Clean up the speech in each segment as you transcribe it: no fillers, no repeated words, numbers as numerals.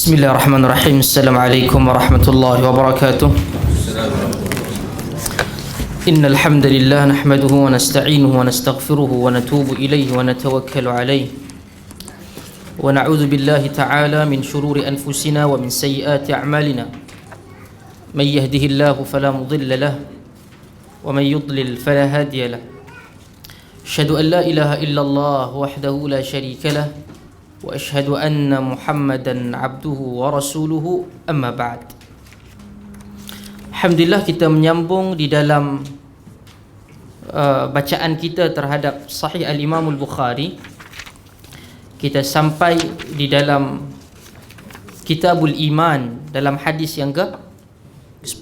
Bismillahirrahmanirrahim. Assalamualaikum warahmatullahi wabarakatuh. Innal hamdalillah nahmaduhu wa nasta'inuhu wa nastaghfiruhu wa natubu ilayhi wa natawakkalu alayhi wa na'udzu billahi ta'ala min shururi anfusina wa min sayyiati a'malina. Man yahdihillahu fala mudilla lahu wa man yudlil fala hadiya lahu. Asyhadu an la ilaha illallah wahdahu la syarika lahu wa asyhadu anna Muhammadan abduhu wa rasuluhu, amma ba'd. Alhamdulillah, kita menyambung di dalam bacaan kita terhadap Sahih Al-Imam Al-Bukhari. Kita sampai di dalam Kitabul Iman, dalam hadis yang ke 10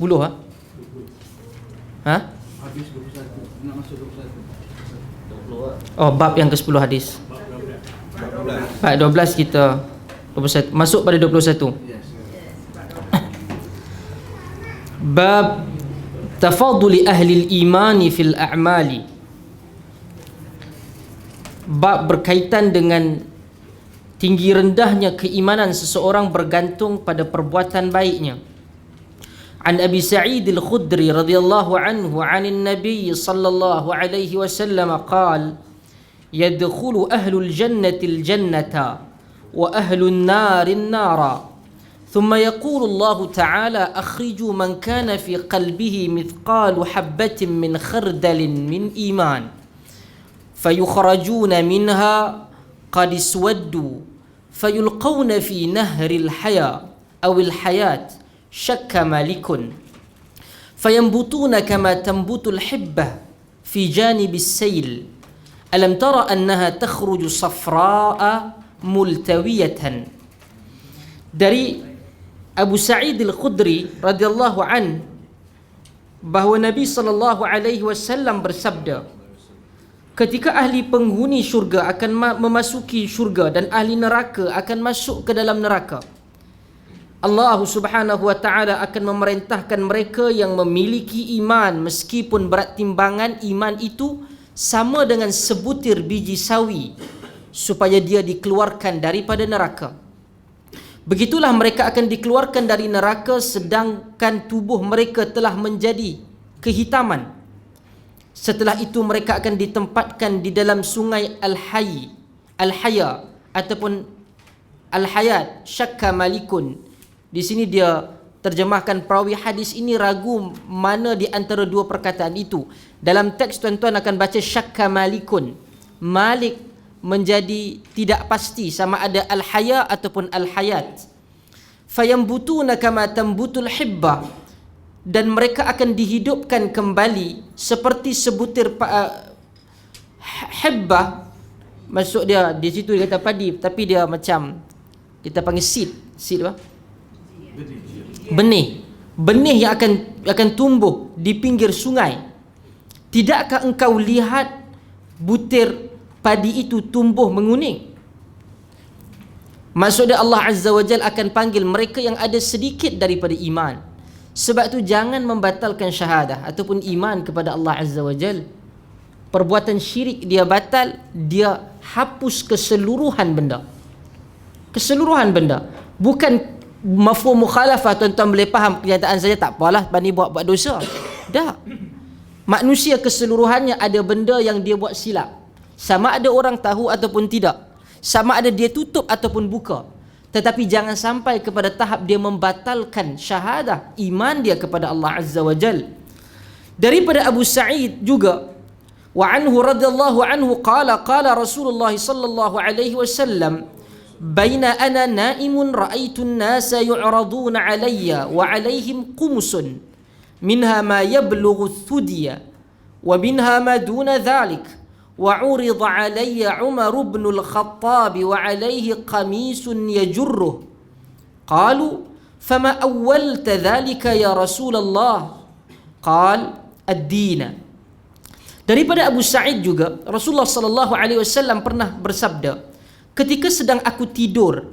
Hadis 21, nak masuk 21. Oh, bab yang ke-10 hadis. Bab 12 kita 21, masuk pada 21. Bab tafaduli ahli al-imani fil a'mali. Bab berkaitan dengan tinggi rendahnya keimanan seseorang bergantung pada perbuatan baiknya. An Abi Sa'id Al-Khudri radhiyallahu anhu 'anil Nabi sallallahu alaihi wasallam qala: يدخل أهل الجنة الجنة وأهل النار النار ثم يقول الله تعالى أخرجوا من كان في قلبه مثقال حبة من خردل من إيمان فيخرجون منها قد اسودوا فيلقون في نهر الحياة أو الحياة شك مالك فينبتون كما تنبت الحبة في جانب السيل ألم تر أنها تخرج صفراء ملتوية. Dari Abu Sa'id Al-Khudri radhiyallahu an, bahawa Nabi sallallahu alaihi wasallam bersabda, ketika ahli penghuni syurga akan memasuki syurga dan ahli neraka akan masuk ke dalam neraka, Allah Subhanahu wa taala akan memerintahkan mereka yang memiliki iman, meskipun berat timbangan iman itu sama dengan sebutir biji sawi, supaya dia dikeluarkan daripada neraka. Begitulah mereka akan dikeluarkan dari neraka sedangkan tubuh mereka telah menjadi kehitaman. Setelah itu mereka akan ditempatkan di dalam sungai Al-Haya ataupun Al-Hayat, syakka malikun. Di sini dia terjemahkan perawi hadis ini ragu mana di antara dua perkataan itu. Dalam teks tuan-tuan akan baca syakka malikun. Malik menjadi tidak pasti sama ada al-haya ataupun al-hayat. Fayambutuna kama tambutul hibbah, dan mereka akan dihidupkan kembali seperti sebutir hibbah. Maksud dia di situ dia kata padi, tapi dia macam kita panggil seed apa? Benih yang akan tumbuh di pinggir sungai. Tidakkah engkau lihat butir padi itu tumbuh menguning? Maksudnya Allah Azza wa Jalla akan panggil mereka yang ada sedikit daripada iman. Sebab tu jangan membatalkan syahadah ataupun iman kepada Allah Azza wa Jalla. Perbuatan syirik dia batal, dia hapus keseluruhan benda. Keseluruhan benda. Bukan mafhum mukhalafah, tuan-tuan boleh faham kenyataan saja, tak apalah bani buat dosa. Tak. Manusia keseluruhannya ada benda yang dia buat silap. Sama ada orang tahu ataupun tidak. Sama ada dia tutup ataupun buka. Tetapi jangan sampai kepada tahap dia membatalkan syahadah, iman dia kepada Allah Azza wa Jal. Daripada Abu Sa'id juga, wa anhu radhiyallahu anhu qala Rasulullah sallallahu alaihi wasallam: بين أنا نائم رأيت الناس يعرضون علي وعليهم قمص منها ما يبلغ الثدي ومنها ما دون ذلك وعرض علي عمر بن الخطاب وعليه قميص يجره قالوا فما أولت ذلك يا رسول الله قال الدين. Daripada Abu Sa'id juga, Rasulullah sallallahu alaihi wasallam pernah bersabda, ketika sedang aku tidur,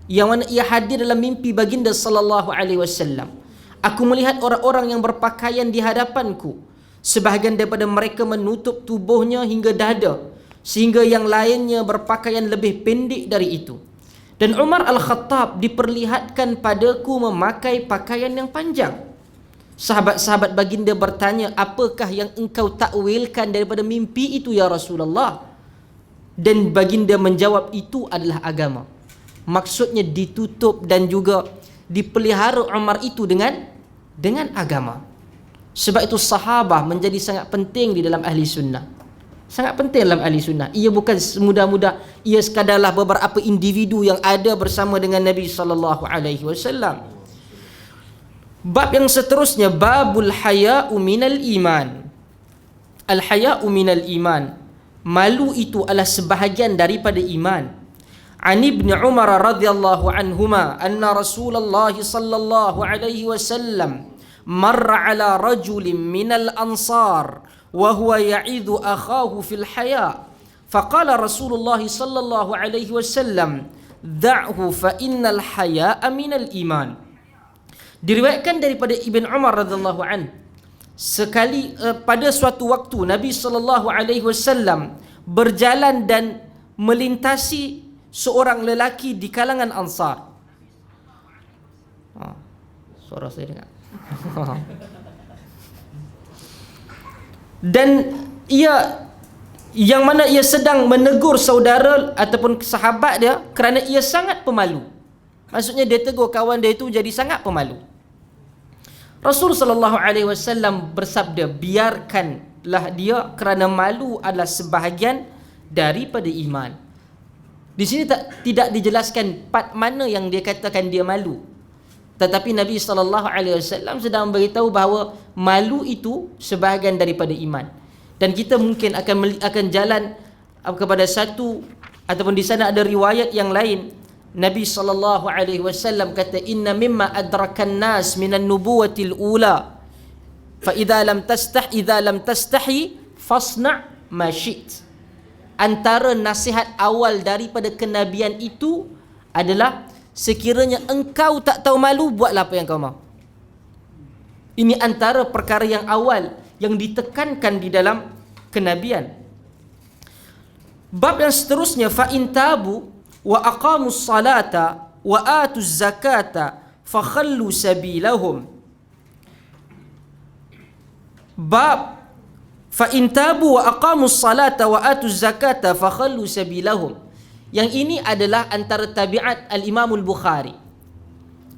yang mana ia hadir dalam mimpi baginda sallallahu alaihi wasallam, aku melihat orang-orang yang berpakaian di hadapanku. Sebahagian daripada mereka menutup tubuhnya hingga dada, sehingga yang lainnya berpakaian lebih pendek dari itu. Dan Umar Al-Khattab diperlihatkan padaku memakai pakaian yang panjang. Sahabat-sahabat baginda bertanya, apakah yang engkau takwilkan daripada mimpi itu ya Rasulullah? Dan baginda menjawab, itu adalah agama. Maksudnya ditutup dan juga dipelihara Umar itu dengan agama. Sebab itu sahabah menjadi sangat penting di dalam ahli sunnah. Sangat penting dalam ahli sunnah. Ia bukan semudah-mudah ia sekadalah beberapa individu yang ada bersama dengan Nabi SAW. Bab yang seterusnya, babul haya'u minal iman. Al haya'u minal iman. Malu itu adalah sebahagian daripada iman. An Ibn Umar radhiyallahu anhuma anna Rasulullah sallallahu alaihi wasallam marra ala rajulin minal ansar wa huwa ya'idhu akhahu fil haya. Faqala Rasulullah sallallahu alaihi wasallam, da'hu fa innal haya'a minal iman. Diriwayatkan daripada Ibn Umar radhiyallahu an, sekali pada suatu waktu Nabi sallallahu alaihi wasallam berjalan dan melintasi seorang lelaki di kalangan Ansar. Suara saya dengar. Dan yang mana ia sedang menegur saudara ataupun sahabat dia kerana ia sangat pemalu. Maksudnya dia tegur kawan dia itu jadi sangat pemalu. Rasul sallallahu alaihi wasallam bersabda, biarkanlah dia kerana malu adalah sebahagian daripada iman. Di sini tidak dijelaskan part mana yang dia katakan dia malu. Tetapi Nabi SAW sedang beritahu bahawa malu itu sebahagian daripada iman. Dan kita mungkin akan jalan kepada satu, ataupun di sana ada riwayat yang lain. Nabi SAW kata, inna mimma adrakan nas minan nubuwatil ula fa idza lam tastahi fasna' ma syi't. Antara nasihat awal daripada kenabian itu adalah, sekiranya engkau tak tahu malu, buatlah apa yang kau mahu. Ini antara perkara yang awal yang ditekankan di dalam kenabian. Bab yang seterusnya, fa in tabu wa aqamus salata wa atuz zakata fa khallu sabilahum. Bab fa in tabu wa aqamus salata wa atuz zakata fa khallu sabilahum. Yang ini adalah antara tabiat Al-Imam Al-Bukhari.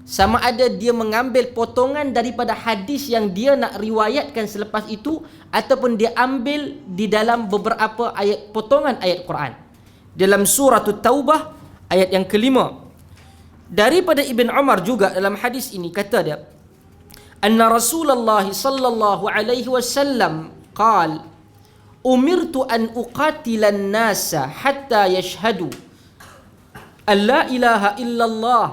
Sama ada dia mengambil potongan daripada hadis yang dia nak riwayatkan selepas itu, ataupun dia ambil di dalam beberapa ayat, potongan ayat Quran. Dalam surah Taubah ayat yang kelima. Daripada Ibn Umar juga dalam hadis ini kata dia, anna Rasulullah sallallahu alaihi wasallam qala, umirtu an uqatilan nasa hatta yashhadu an la ilaha illallah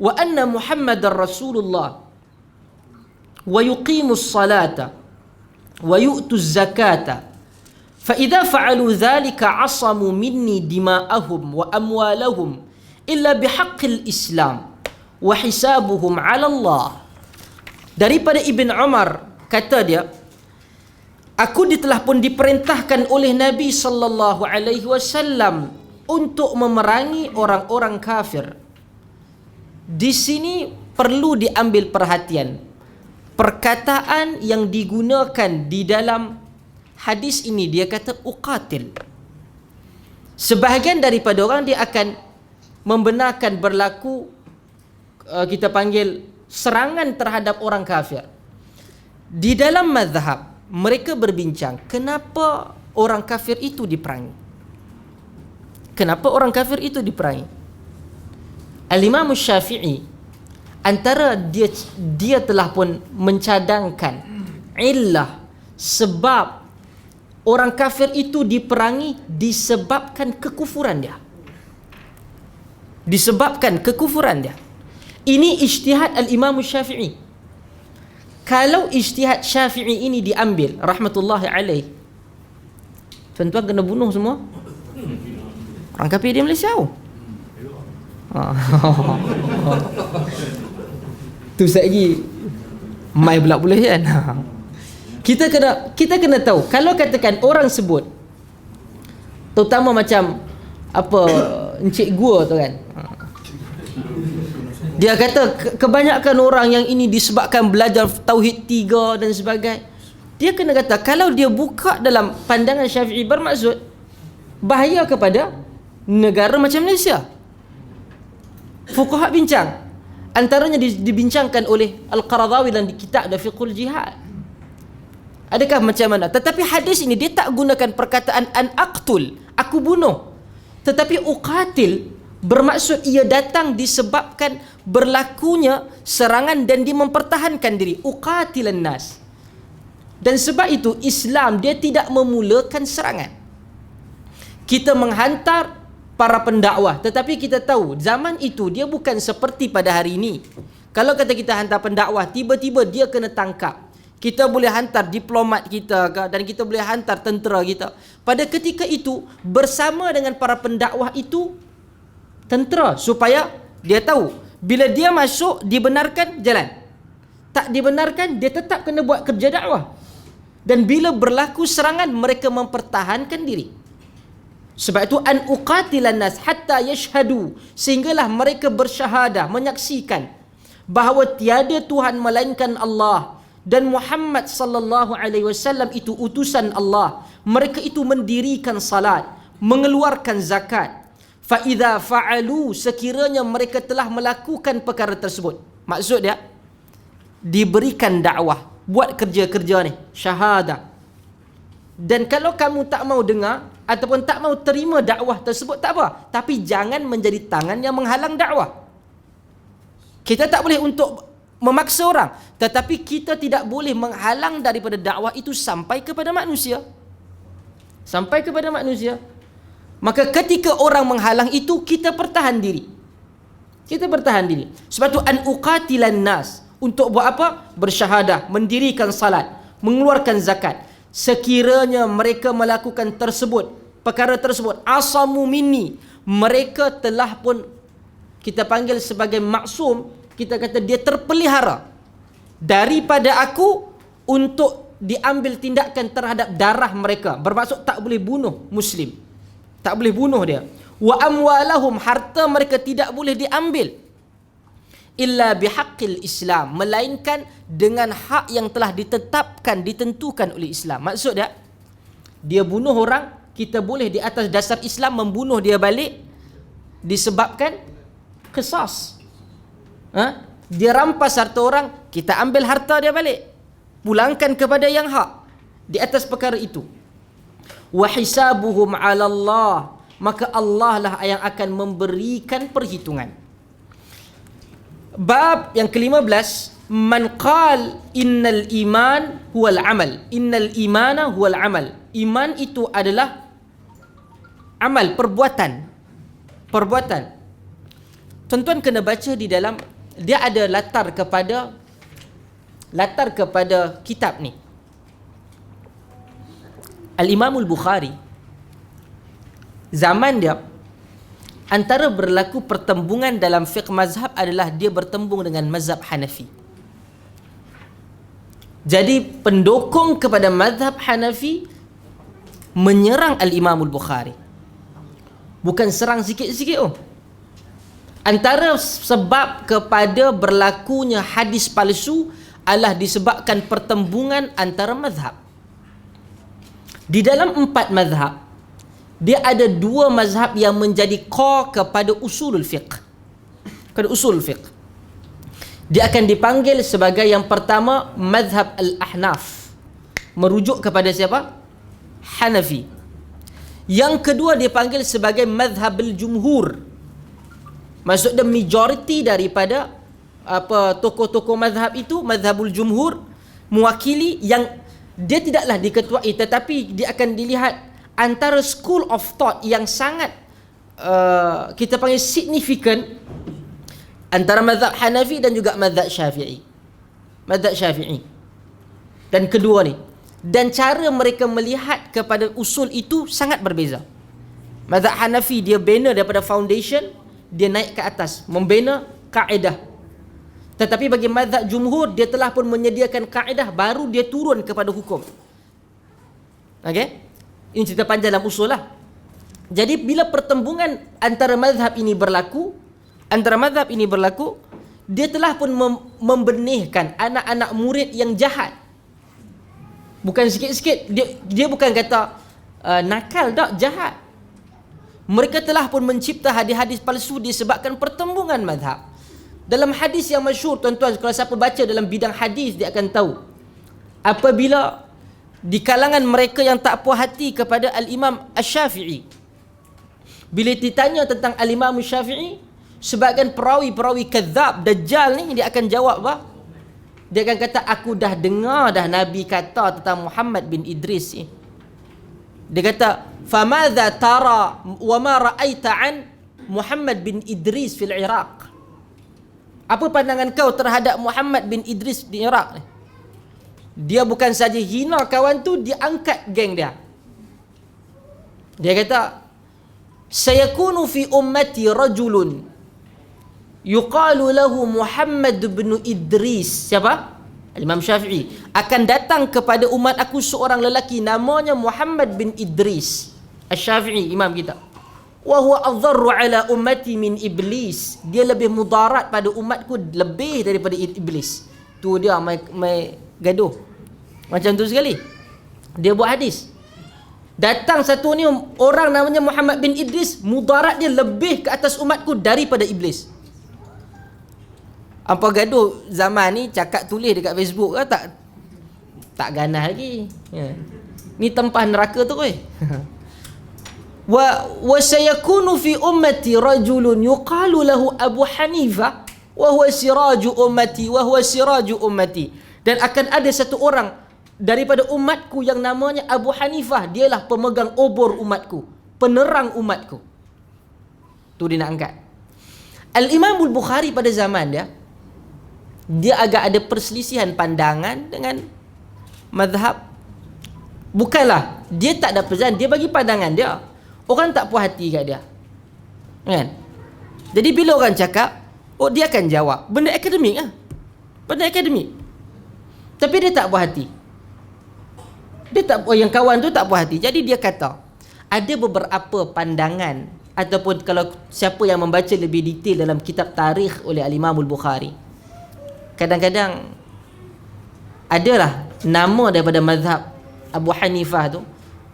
wa anna Muhammadar Rasulullah wa yuqimus salata wa yu'tuz zakata fa idza fa'alu dhalika 'asamu minni dima'ahum wa amwalahum illa bihaqqil Islam wa hisabuhum 'ala Allah. Daripada Ibn Umar kata dia, aku telah pun diperintahkan oleh Nabi sallallahu alaihi wasallam untuk memerangi orang-orang kafir. Di sini perlu diambil perhatian. Perkataan yang digunakan di dalam hadis ini, dia kata uqatil. Sebahagian daripada orang dia akan membenarkan berlaku kita panggil serangan terhadap orang kafir. Di dalam mazhab mereka berbincang, kenapa orang kafir itu diperangi? Kenapa orang kafir itu diperangi? Al-Imam Syafi'i antara dia telah pun mencadangkan illah sebab orang kafir itu diperangi disebabkan kekufuran dia. Disebabkan kekufuran dia. Ini ijtihad Al-Imam Syafi'i. Kalau ijtihad Syafi'i ini diambil rahmatullahi alaih, tuan-tuan kena bunuh semua. Orang kafir di Malaysia. Tu lagi mai pula boleh kan. Kita kena tahu, kalau katakan orang sebut terutama macam apa Encik Gua tu kan. Dia kata kebanyakan orang yang ini disebabkan belajar Tauhid 3 dan sebagainya. Dia kena kata kalau dia buka dalam pandangan Syafi'i bermaksud bahaya kepada negara macam Malaysia. Fuqaha bincang. Antaranya dibincangkan oleh Al-Qaradawi dalam kitab Fiqhul Jihad. Adakah macam mana? Tetapi hadis ini dia tak gunakan perkataan an aqtul, aku bunuh. Tetapi uqatil bermaksud ia datang disebabkan berlakunya serangan dan dia mempertahankan diri. Uqatilan nas. Dan sebab itu Islam dia tidak memulakan serangan. Kita menghantar para pendakwah, tetapi kita tahu zaman itu dia bukan seperti pada hari ini. Kalau kata kita hantar pendakwah, tiba-tiba dia kena tangkap. Kita boleh hantar diplomat kita dan kita boleh hantar tentera kita. Pada ketika itu bersama dengan para pendakwah itu tentera, supaya dia tahu bila dia masuk dibenarkan jalan, tak dibenarkan dia tetap kena buat kerja dakwah. Dan bila berlaku serangan mereka mempertahankan diri. Sebab itu an uqatilan nas hatta yashhadu, sehinggalah mereka bersyahadah, menyaksikan bahawa tiada Tuhan melainkan Allah dan Muhammad sallallahu alaihi wasallam itu utusan Allah. Mereka itu mendirikan salat, mengeluarkan zakat. Fa idza fa'alu, sekiranya mereka telah melakukan perkara tersebut. Maksud dia diberikan dakwah, buat kerja-kerja ni, syahadah. Dan kalau kamu tak mau dengar ataupun tak mau terima dakwah tersebut, tak apa, tapi jangan menjadi tangan yang menghalang dakwah. Kita tak boleh untuk memaksa orang, tetapi kita tidak boleh menghalang daripada dakwah itu sampai kepada manusia. Sampai kepada manusia. Maka ketika orang menghalang itu, kita pertahan diri. Kita bertahan diri. Sebab tu an uqatilan nas, untuk buat apa? Bersyahadah, mendirikan salat, mengeluarkan zakat. Sekiranya mereka melakukan tersebut, perkara tersebut, asamu minni, mereka telah pun kita panggil sebagai maksum. Kita kata dia terpelihara daripada aku untuk diambil tindakan terhadap darah mereka. Bermaksud tak boleh bunuh Muslim, tak boleh bunuh dia. Wa amwalahum, harta mereka tidak boleh diambil illa bihaqqil Islam, melainkan dengan hak yang telah ditetapkan, ditentukan oleh Islam. Maksud dia bunuh orang, kita boleh di atas dasar Islam membunuh dia balik disebabkan qisas. Dia rampas harta orang, kita ambil harta dia balik, pulangkan kepada yang hak di atas perkara itu. Wa hisabuhum 'ala Allah, maka Allah lah yang akan memberikan perhitungan. Bab yang ke-15, man qal innal iman huwal amal. Innal imana huwal amal. Iman itu adalah amal, perbuatan. Perbuatan. Tuan-tuan kena baca di dalam, dia ada latar kepada kitab ni. Al-Imamul Bukhari, zaman dia, antara berlaku pertembungan dalam fiqh mazhab adalah dia bertembung dengan mazhab Hanafi. Jadi pendukung kepada mazhab Hanafi menyerang Al-Imamul Bukhari. Bukan serang sikit-sikit. Antara sebab kepada berlakunya hadis palsu adalah disebabkan pertembungan antara mazhab. Di dalam 4 mazhab, dia ada 2 mazhab yang menjadi core kepada usulul fiqh. Kepada usul fiqh. Dia akan dipanggil sebagai yang pertama mazhab al-Ahnaf. Merujuk kepada siapa? Hanafi. Yang kedua dia panggil sebagai mazhab al-Jumhur. Maksudnya majoriti daripada tokoh-tokoh mazhab itu, mazhabul jumhur, mewakili yang dia tidaklah diketuai, tetapi dia akan dilihat antara school of thought yang sangat kita panggil signifikan antara mazhab Hanafi dan juga mazhab Syafi'i. Mazhab Syafi'i. Dan kedua ni, dan cara mereka melihat kepada usul itu sangat berbeza. Mazhab Hanafi dia bina daripada foundation, dia naik ke atas, membina kaedah. Tetapi bagi mazhab jumhur, dia telah pun menyediakan kaedah, baru dia turun kepada hukum. Okey? Ini cerita panjang dalam usul lah. Jadi bila pertembungan antara mazhab ini berlaku, dia telah pun membenihkan anak-anak murid yang jahat. Bukan sikit-sikit, dia bukan kata nakal, tak, jahat. Mereka telah pun mencipta hadis-hadis palsu disebabkan pertembungan mazhab. Dalam hadis yang masyhur, tuan-tuan, kalau siapa baca dalam bidang hadis, dia akan tahu. Apabila di kalangan mereka yang tak puas hati kepada Al-Imam Asy-Syafi'i, bila ditanya tentang Al-Imam Asy-Syafi'i, sebagian perawi-perawi kadzab, dajjal ni, dia akan jawab apa? Dia akan kata, aku dah dengar dah Nabi kata tentang Muhammad bin Idris ni. Dia kata, famadza tara wa ma ra'aita an Muhammad bin Idris fil Iraq? Apa pandangan kau terhadap Muhammad bin Idris di Iraq ni? Dia bukan saja hina kawan tu, dia angkat geng dia. Dia kata, sayakunu fi ummati rajulun yuqalu lahu Muhammad bin Idris. Siapa? Imam Syafi'i. Akan datang kepada umat aku seorang lelaki namanya Muhammad bin Idris. Asy-Syafi'i, imam kita. Wa huwa adharru ala ummati min iblis. Dia lebih mudarat pada umatku lebih daripada iblis. Tu dia mai gaduh. Macam tu sekali. Dia buat hadis. Datang satu ni orang namanya Muhammad bin Idris, mudarat dia lebih ke atas umatku daripada iblis. Apa gaduh zaman ni cakap tulis dekat Facebook ke tak ganas lagi. Ya. Ni tempah neraka tu oi. wa sayakunu fi ummati rajulun yuqalu lahu Abu Hanifah wa huwa siraju ummati. Dan akan ada satu orang daripada umatku yang namanya Abu Hanifah, dialah pemegang obor umatku, penerang umatku. Tu dia nak angkat. Al-Imam Al-Bukhari pada zaman dia agak ada perselisihan pandangan dengan mazhab. Bukanlah dia tak ada pesan, dia bagi pandangan dia. Orang tak puas hati kat dia, kan? Jadi bila orang cakap, dia akan jawab benda akademik lah, benda akademik. Tapi dia tak puas hati. Yang kawan tu tak puas hati. Jadi dia kata, ada beberapa pandangan, ataupun kalau siapa yang membaca lebih detail dalam kitab tarikh oleh Al-Imam Al-Bukhari, kadang-kadang adalah nama daripada mazhab Abu Hanifah tu,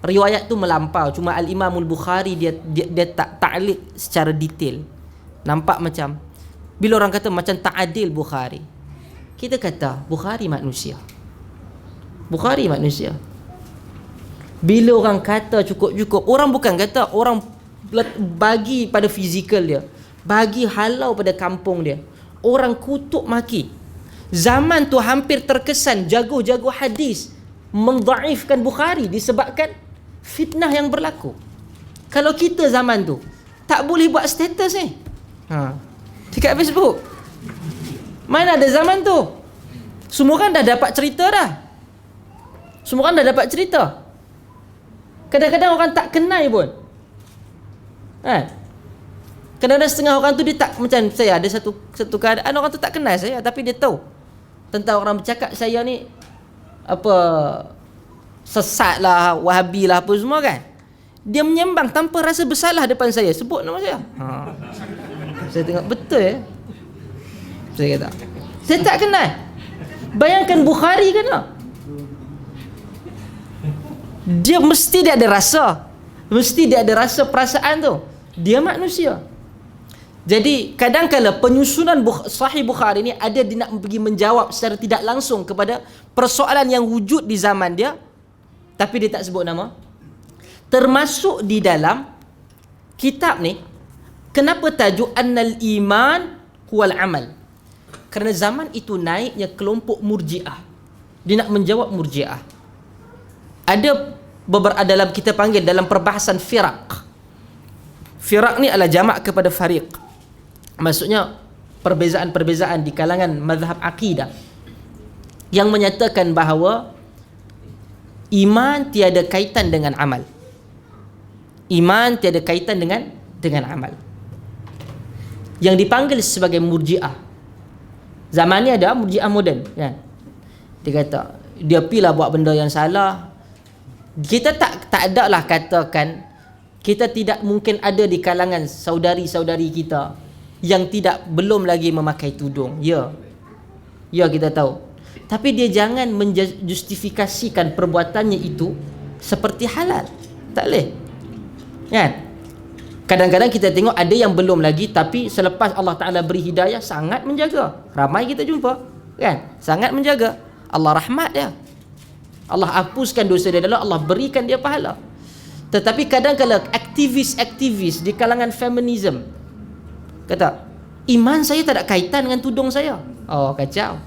riwayat tu melampau. Cuma Al-Imam Al-Bukhari dia tak ta'liq secara detail. Nampak macam bila orang kata macam ta'adil Bukhari. Kita kata Bukhari manusia. Bila orang kata cukup-cukup, orang bukan kata orang bagi pada fizikal dia, bagi halau pada kampung dia, orang kutuk maki. Zaman tu hampir terkesan jago-jago hadis mendhaifkan Bukhari disebabkan fitnah yang berlaku. Kalau kita zaman tu tak boleh buat status ni dekat Facebook. Mana ada zaman tu? Semua kan dah dapat cerita dah. Kadang-kadang orang tak kenal pun. Kadang-kadang setengah orang tu dia tak, macam saya ada satu keadaan orang tu tak kenal saya, tapi dia tahu tentang orang bercakap saya ni apa, sesat lah, wahabi lah, apa semua kan. Dia menyembang tanpa rasa bersalah depan saya, sebut nama saya. Saya tengok betul saya kata, saya tak kenal. Bayangkan Bukhari kan, dia mesti dia ada rasa, perasaan tu. Dia manusia. Jadi kadang-kala penyusunan Sahih Bukhari ni ada dia nak pergi menjawab secara tidak langsung kepada persoalan yang wujud di zaman dia, tapi dia tak sebut nama. Termasuk di dalam kitab ni, kenapa tajuk Annal Iman Huwal Amal? Kerana zaman itu naiknya kelompok Murji'ah. Dia nak menjawab Murji'ah. Ada beberapa dalam kita panggil dalam perbahasan firaq. Firaq ni adalah jamak kepada fariq. Maksudnya perbezaan-perbezaan di kalangan mazhab akidah yang menyatakan bahawa iman tiada kaitan dengan amal. Iman tiada kaitan dengan amal. Yang dipanggil sebagai Murji'ah. Zaman ni ada Murji'ah moden, kan? Dia kata dia pilah buat benda yang salah. Kita tak ada lah katakan kita tidak mungkin ada di kalangan saudari-saudari kita yang belum lagi memakai tudung. Ya, kita tahu. Tapi dia jangan menjustifikasikan perbuatannya itu seperti halal. Tak boleh. Kan? Kadang-kadang kita tengok ada yang belum lagi, tapi selepas Allah Ta'ala beri hidayah sangat menjaga. Ramai kita jumpa, kan? Sangat menjaga. Allah rahmat dia. Allah hapuskan dosa dia, dalam Allah berikan dia pahala. Tetapi kadang-kadang aktivis-aktivis di kalangan feminism kata, iman saya tak ada kaitan dengan tudung saya. Oh, kacau.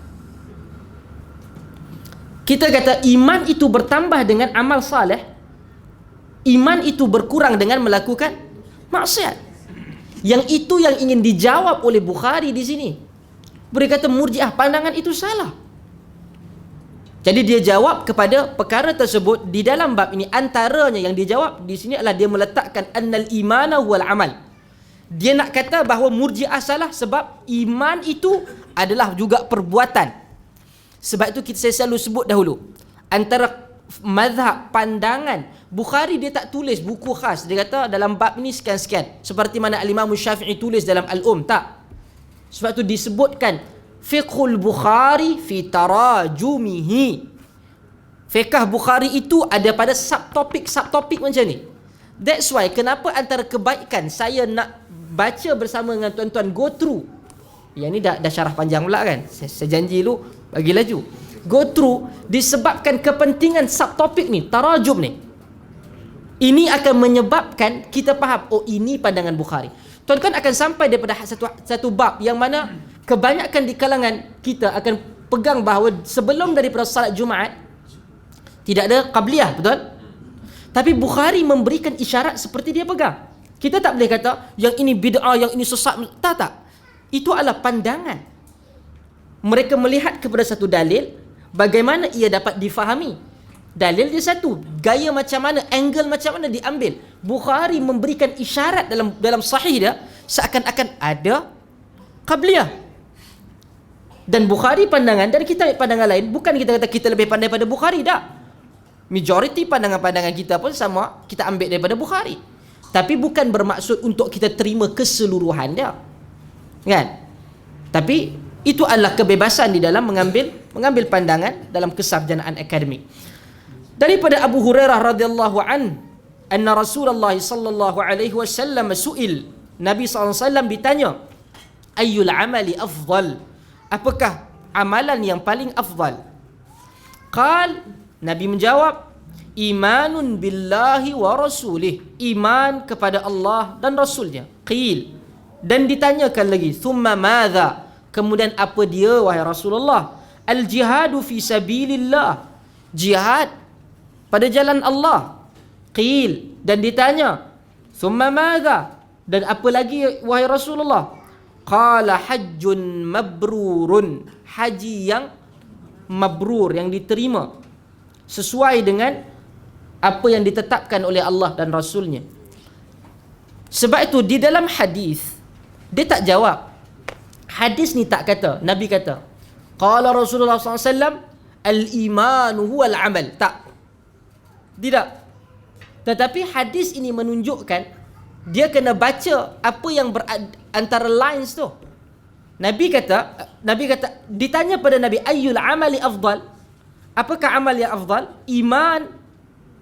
Kita kata iman itu bertambah dengan amal saleh, iman itu berkurang dengan melakukan maksiat. Yang itu yang ingin dijawab oleh Bukhari di sini. Mereka kata Murji'ah pandangan itu salah. Jadi dia jawab kepada perkara tersebut di dalam bab ini. Antaranya yang dia jawab di sini adalah dia meletakkan annal imana wal amal. Dia nak kata bahawa Murji'ah salah sebab iman itu adalah juga perbuatan. Sebab itu saya selalu sebut dahulu, antara mazhab pandangan Bukhari, dia tak tulis buku khas. Dia kata dalam bab ini sekian-sekian, seperti mana Al-Imam Syafi'i tulis dalam Tak. Sebab itu disebutkan fiqhul Bukhari fi tarajumihi. Fiqh Bukhari itu ada pada subtopik macam ni. That's why kenapa antara kebaikan saya nak baca bersama dengan tuan-tuan go through. Yang ni dah syarah panjang pula kan. Saya janji lu bagi laju. Go through disebabkan kepentingan subtopik ni, tarajum ni. Ini akan menyebabkan kita faham, oh ini pandangan Bukhari. Tuan-tuan akan sampai daripada satu bab yang mana kebanyakan di kalangan kita akan pegang bahawa sebelum daripada salat Jumaat tidak ada qabliyah, betul? Tapi Bukhari memberikan isyarat seperti dia pegang. Kita tak boleh kata yang ini bid'ah, yang ini sesat. Tak. Itu adalah pandangan. Mereka melihat kepada satu dalil, bagaimana ia dapat difahami. Dalil dia satu, gaya macam mana, angle macam mana diambil. Bukhari memberikan isyarat dalam sahih dia seakan-akan ada qabliyah. Dan Bukhari pandangan, dan kita pandangan lain, bukan kita kata kita lebih pandai pada Bukhari, tak. Majoriti pandangan-pandangan kita pun sama, kita ambil daripada Bukhari. Tapi bukan bermaksud untuk kita terima keseluruhan dia, kan? Tapi itu adalah kebebasan di dalam mengambil pandangan dalam kesarjanaan akademik. Daripada Abu Hurairah radhiyallahu anna Rasulullah sallallahu alaihi wasallam su'il, Nabi sallallahu alaihi wasallam ditanya, ayyul amali afdal? Apakah amalan yang paling afdal? Qal, Nabi menjawab, imanun billahi wa rasulih, iman kepada Allah dan Rasulnya. Qil, dan ditanyakan lagi, thumma madza? Kemudian apa dia wahai Rasulullah? Al jihadu fi sabilillah, jihad pada jalan Allah. Qil, dan ditanya, thumma madza? Dan apa lagi wahai Rasulullah? Qala hajjun mabrurun, haji yang mabrur, yang diterima sesuai dengan apa yang ditetapkan oleh Allah dan Rasulnya. Sebab itu di dalam hadis dia tak jawab. Hadis ni tak kata, Nabi kata qala Rasulullah SAW al-imanu huwal amal. Tak. Tidak. Tetapi hadis ini menunjukkan dia kena baca apa yang antara lines tu. Nabi kata ditanya pada Nabi, ayyul amali afdal? Apakah amal yang afdal? Iman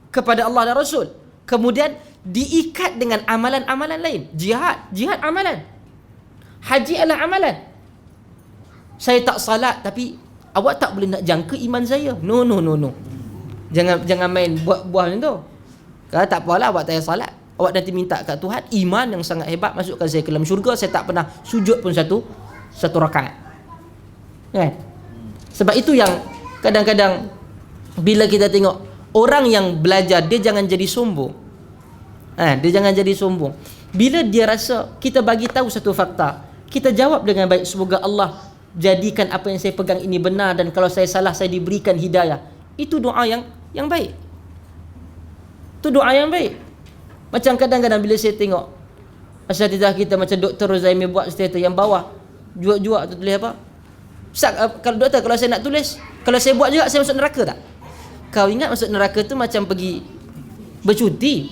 kepada Allah dan Rasul. Kemudian diikat dengan amalan-amalan lain. Jihad amalan. Haji adalah amalan. Saya tak salat, tapi awak tak boleh nak jangka iman saya. No. Jangan main buah macam tu. Kalau tak apalah awak tak payah salat. Awak nanti minta kat Tuhan iman yang sangat hebat masukkan saya ke dalam syurga. Saya tak pernah sujud pun satu rakaat. Kan? Sebab itu yang kadang-kadang bila kita tengok orang yang belajar, dia jangan jadi sombong. Dia jangan jadi sombong. Bila dia rasa kita bagi tahu satu fakta, kita jawab dengan baik, semoga Allah jadikan apa yang saya pegang ini benar, dan kalau saya salah saya diberikan hidayah. Itu doa yang baik. Itu doa yang baik. Macam kadang-kadang bila saya tengok asatidzah kita macam Dr. Rozaimi buat status yang bawah juak-juak tu tulis apa? Ustaz, kalau doktor, kalau saya nak tulis, kalau saya buat juga saya masuk neraka tak? Kau ingat masuk neraka tu macam pergi bercuti.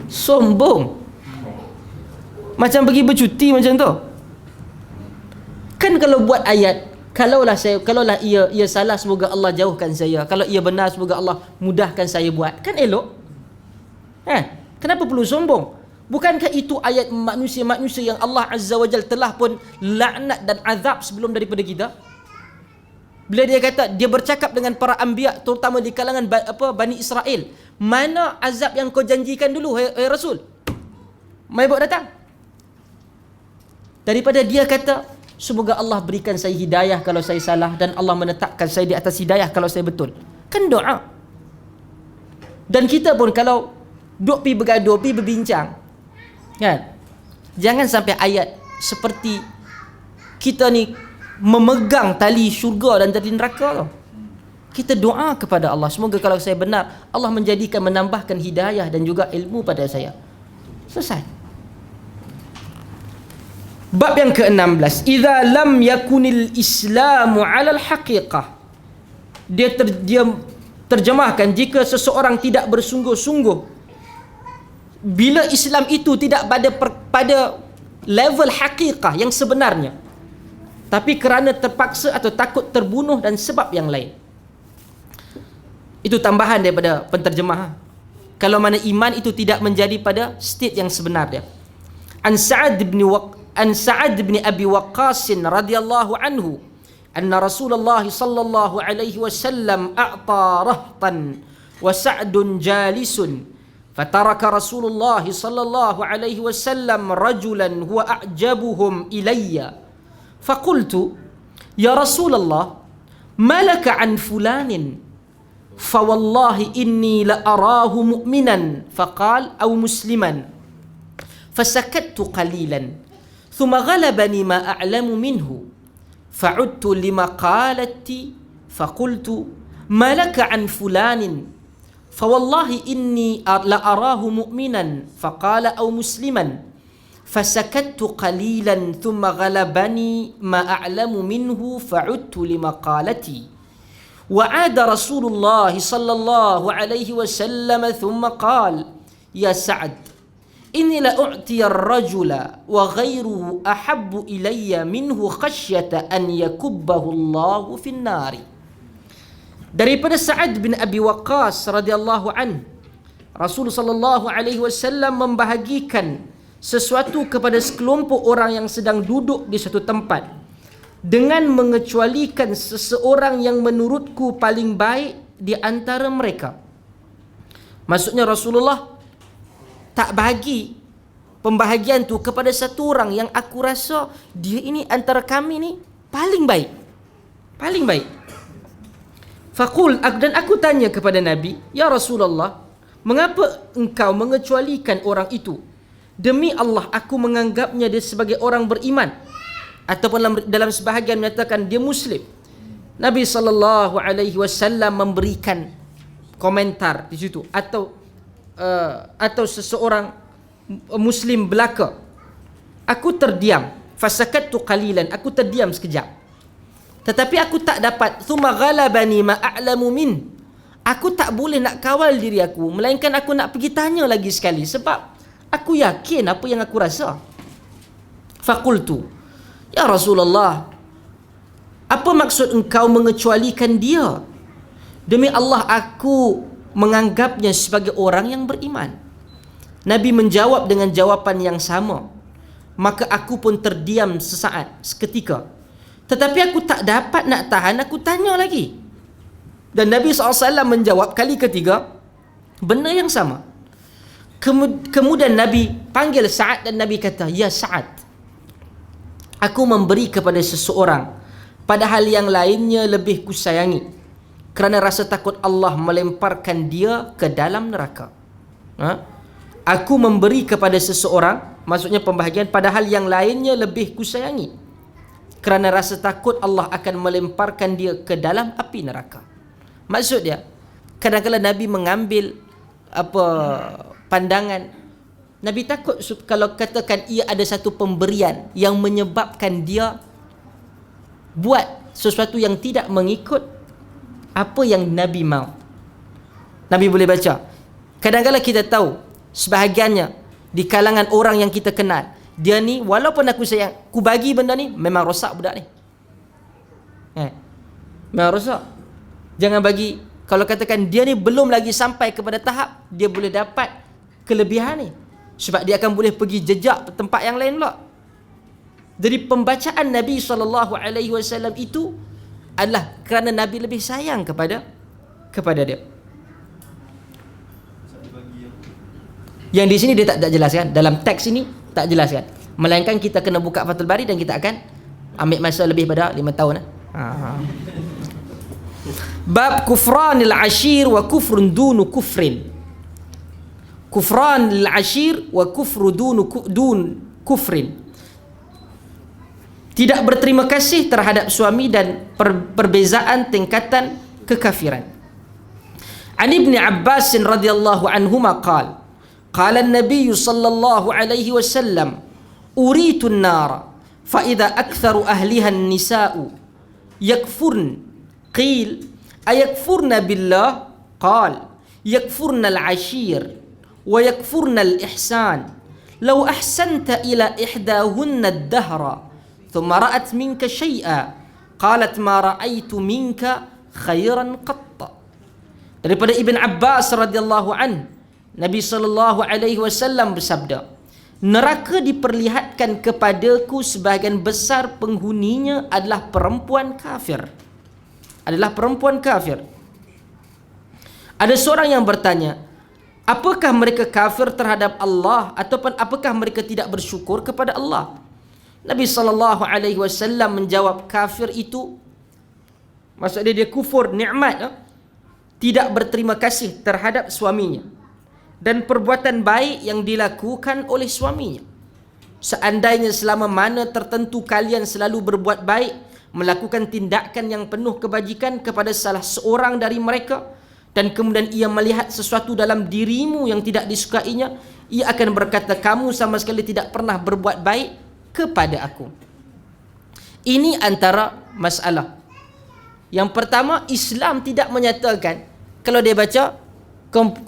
Sombong. Macam pergi bercuti macam tu. Kan kalau buat ayat, kalaulah ia salah, semoga Allah jauhkan saya. Kalau ia benar, semoga Allah mudahkan saya buat. Kan elok? Kenapa perlu sombong? Bukankah itu ayat manusia-manusia yang Allah Azza wa Jal telah pun laknat dan azab sebelum daripada kita? Bila dia kata, dia bercakap dengan para anbiya, terutama di kalangan Bani Israel, mana azab yang kau janjikan dulu, hai Rasul? Mai bawa datang. Daripada dia kata, semoga Allah berikan saya hidayah kalau saya salah, dan Allah menetapkan saya di atas hidayah kalau saya betul. Kan doa. Dan kita pun kalau duk pi bergaduh, pi berbincang, kan? Jangan sampai ayat seperti kita ni memegang tali syurga dan tali neraka tau. Kita doa kepada Allah, semoga kalau saya benar, Allah menambahkan hidayah dan juga ilmu pada saya. Selesai. Bab yang ke-16, idza lam yakunil islamu 'alal haqiqah. Dia terjemahkan, jika seseorang tidak bersungguh-sungguh, bila Islam itu tidak pada level haqiqah yang sebenarnya, tapi kerana terpaksa atau takut terbunuh dan sebab yang lain. Itu tambahan daripada penterjemah. Kalau mana iman itu tidak menjadi pada state yang sebenar dia. An Sa'ad bin Abi Waqqas radhiyallahu anhu anna Rasulullah sallallahu alaihi wasallam a'ta rahtan wa Sa'dun jalisun fataraka Rasulullah sallallahu alaihi wasallam rajulan huwa a'jabuhum ilayya faqultu ya Rasulullah ma laka an fulanin fawallahi inni la arahu mu'minan faqal aw musliman fasakattu qalilan thumma ghalabani ma a'lamu minhu fa'udtu limaqalati faqultu ma laka an fulanin fawallahi inni la arahu mu'minan faqala aw musliman fasakattu qalilan thumma ghalabani ma a'lamu minhu fa'udtu limaqalati wa'ada Rasulullah sallallahu alaihi wasallam thumma qala ya Sa'ad inni la u'tiya ar-rajula wa ghayruhu ahabbu ilayya minhu khasyata an yakubbahu Allahu fin nari. Daripada Sa'ad bin Abi Waqqas radhiyallahu an, Rasul sallallahu alaihi wasallam membahagikan sesuatu kepada sekelompok orang yang sedang duduk di satu tempat dengan mengecualikan seseorang yang menurutku paling baik di antara mereka. Maksudnya Rasulullah tak bahagi pembahagian tu kepada satu orang yang aku rasa dia ini antara kami ni paling baik. Paling baik. Faqul, dan aku tanya kepada Nabi, ya Rasulullah, mengapa engkau mengecualikan orang itu? Demi Allah, aku menganggapnya dia sebagai orang beriman. Ataupun dalam sebahagian menyatakan dia Muslim. Nabi SAW memberikan komentar di situ. Atau seseorang Muslim belaka. Aku terdiam. Fasakattu qalilan. Aku terdiam sekejap. Tetapi aku tak dapat. Thumma ghalabani ma a'lamu min. Aku tak boleh nak kawal diri aku. Melainkan aku nak pergi tanya lagi sekali. Sebab aku yakin apa yang aku rasa. Faqultu, ya Rasulullah, apa maksud engkau mengecualikan dia? Demi Allah, aku menganggapnya sebagai orang yang beriman. Nabi menjawab dengan jawapan yang sama. Maka aku pun terdiam sesaat, seketika. Tetapi aku tak dapat nak tahan, aku tanya lagi. Dan Nabi SAW menjawab kali ketiga, benda yang sama. Kemudian Nabi panggil Sa'ad dan Nabi kata, ya Sa'ad, aku memberi kepada seseorang padahal yang lainnya lebih kusayangi kerana rasa takut Allah melemparkan dia ke dalam neraka. Aku memberi kepada seseorang, maksudnya pembahagian, padahal yang lainnya lebih kusayangi kerana rasa takut Allah akan melemparkan dia ke dalam api neraka. Maksud dia, kadang-kadang Nabi mengambil pandangan. Nabi takut kalau katakan ia ada satu pemberian yang menyebabkan dia buat sesuatu yang tidak mengikut apa yang Nabi mahu. Nabi boleh baca. Kadang-kadang kita tahu sebahagiannya di kalangan orang yang kita kenal, dia ni walaupun aku sayang, aku bagi benda ni, memang rosak budak ni. Memang rosak. Jangan bagi. Kalau katakan dia ni belum lagi sampai kepada tahap dia boleh dapat kelebihan ni, sebab dia akan boleh pergi jejak tempat yang lain pula. Jadi pembacaan Nabi SAW itu adalah kerana Nabi lebih sayang kepada dia. Yang di sini dia tak jelaskan, dalam teks ini tak jelaskan, melainkan kita kena buka Fathul Bari dan kita akan ambil masa lebih pada 5 tahun. Bab kufranil ashir wa kufrun dunu kufrin. Kufranil ashir wa kufru dun kufrin. Tidak berterima kasih terhadap suami dan perbezaan tingkatan kekafiran. An Ibn Abbas radhiyallahu anhuma qala qala an-nabiy sallallahu alaihi wasallam uritu an-nar fa idza aktharu ahliha an-nisa'u yakfurn qil ayakfurna billah qal yakfurna al-ashir wa yakfurna al-ihsan law ahsanta ila ihdahunna ad-dahra ثم رأت منك شيئا قالت ما رأيت منك خيرا قط. Daripada Ibn Abbas radhiyallahu an, Nabi sallallahu alaihi wasallam bersabda, neraka diperlihatkan kepadaku sebahagian besar penghuninya adalah perempuan kafir. Ada seorang yang bertanya, apakah mereka kafir terhadap Allah ataupun apakah mereka tidak bersyukur kepada Allah? Nabi SAW menjawab, kafir itu maksudnya dia kufur nikmat, tidak berterima kasih terhadap suaminya dan perbuatan baik yang dilakukan oleh suaminya. Seandainya selama mana tertentu kalian selalu berbuat baik, melakukan tindakan yang penuh kebajikan kepada salah seorang dari mereka, dan kemudian ia melihat sesuatu dalam dirimu yang tidak disukainya, ia akan berkata, kamu sama sekali tidak pernah berbuat baik kepada aku. Ini antara masalah. Yang pertama, Islam tidak menyatakan, kalau dia baca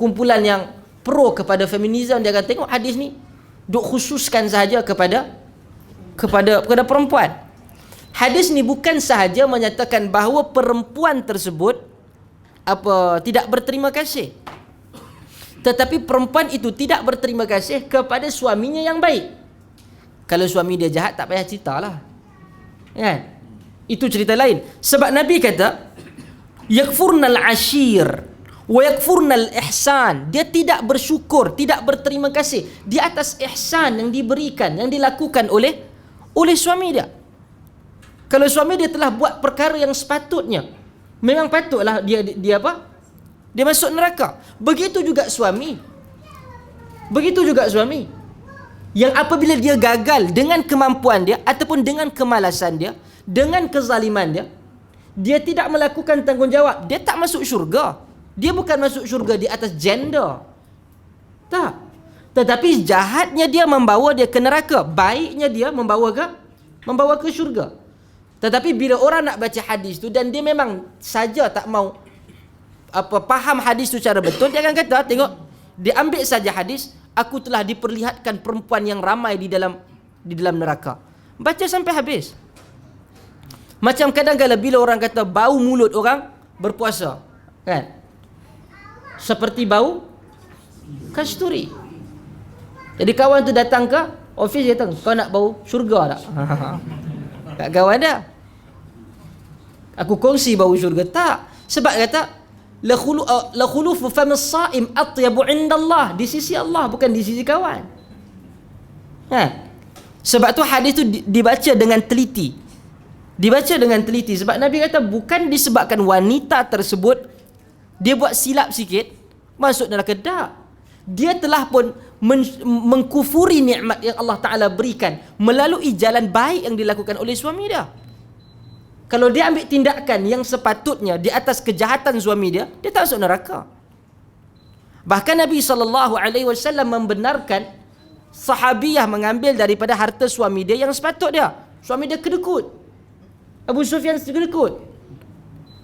kumpulan yang pro kepada feminisme, dia akan tengok hadis ni duk khususkan sahaja kepada perempuan. Hadis ni bukan sahaja menyatakan bahawa perempuan tersebut tidak berterima kasih, tetapi perempuan itu tidak berterima kasih kepada suaminya yang baik. Kalau suami dia jahat, tak payah ceritalah, kan? Itu cerita lain. Sebab Nabi kata yakfurnal ashir wa yakfurnal ihsan. Dia tidak bersyukur, tidak berterima kasih di atas ihsan yang diberikan, yang dilakukan oleh suami dia. Kalau suami dia telah buat perkara yang sepatutnya, memang patutlah dia masuk neraka. Begitu juga suami. Yang apabila dia gagal dengan kemampuan dia ataupun dengan kemalasan dia, dengan kezaliman dia, dia tidak melakukan tanggungjawab, dia tak masuk syurga. Dia bukan masuk syurga di atas gender, tak. Tetapi jahatnya dia membawa dia ke neraka, baiknya dia membawa ke syurga. Tetapi bila orang nak baca hadis tu dan dia memang saja tak mau faham hadis tu secara betul, dia akan kata, tengok, dia ambil saja hadis, aku telah diperlihatkan perempuan yang ramai di dalam neraka. Baca sampai habis. Macam kadang-kadang bila orang kata bau mulut orang berpuasa, kan? Seperti bau kasturi. Jadi kawan tu datang ke office, dia kata, kau nak bau syurga tak? Tak kawan dah. Aku kongsi bau syurga. Tak. Sebab kata la khulufu famis saim atyabu indallah, di sisi Allah, bukan di sisi kawan. Sebab tu hadis tu dibaca dengan teliti. Sebab Nabi kata bukan disebabkan wanita tersebut dia buat silap sikit masuk neraka, tak. Dia telah pun mengkufuri nikmat yang Allah Ta'ala berikan melalui jalan baik yang dilakukan oleh suami dia. Kalau dia ambil tindakan yang sepatutnya di atas kejahatan suami dia, dia tak masuk neraka. Bahkan Nabi SAW membenarkan sahabiyah mengambil daripada harta suami dia yang sepatut dia. Suami dia kedekut, Abu Sufyan kedekut.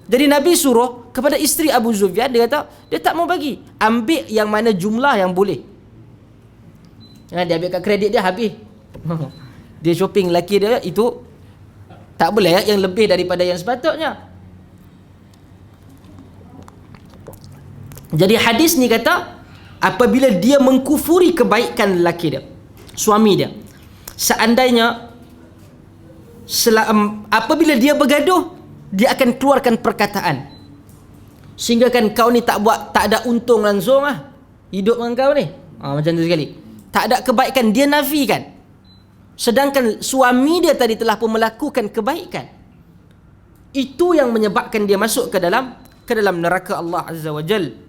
Jadi Nabi suruh kepada isteri Abu Sufyan, dia kata dia tak mau bagi, ambil yang mana jumlah yang boleh. Dia ambil kad kredit dia habis. Dia shopping lelaki dia itu tak boleh yang lebih daripada yang sepatutnya. Jadi hadis ni kata apabila dia mengkufuri kebaikan lelaki dia, suami dia, seandainya apabila dia bergaduh, dia akan keluarkan perkataan sehingga kan kau ni tak ada untung langsung lah hidup dengan kau ni, macam tu sekali, tak ada kebaikan, dia nafikan. Sedangkan suami dia tadi telah pun melakukan kebaikan. Itu yang menyebabkan dia masuk ke dalam neraka Allah Azza wa Jal.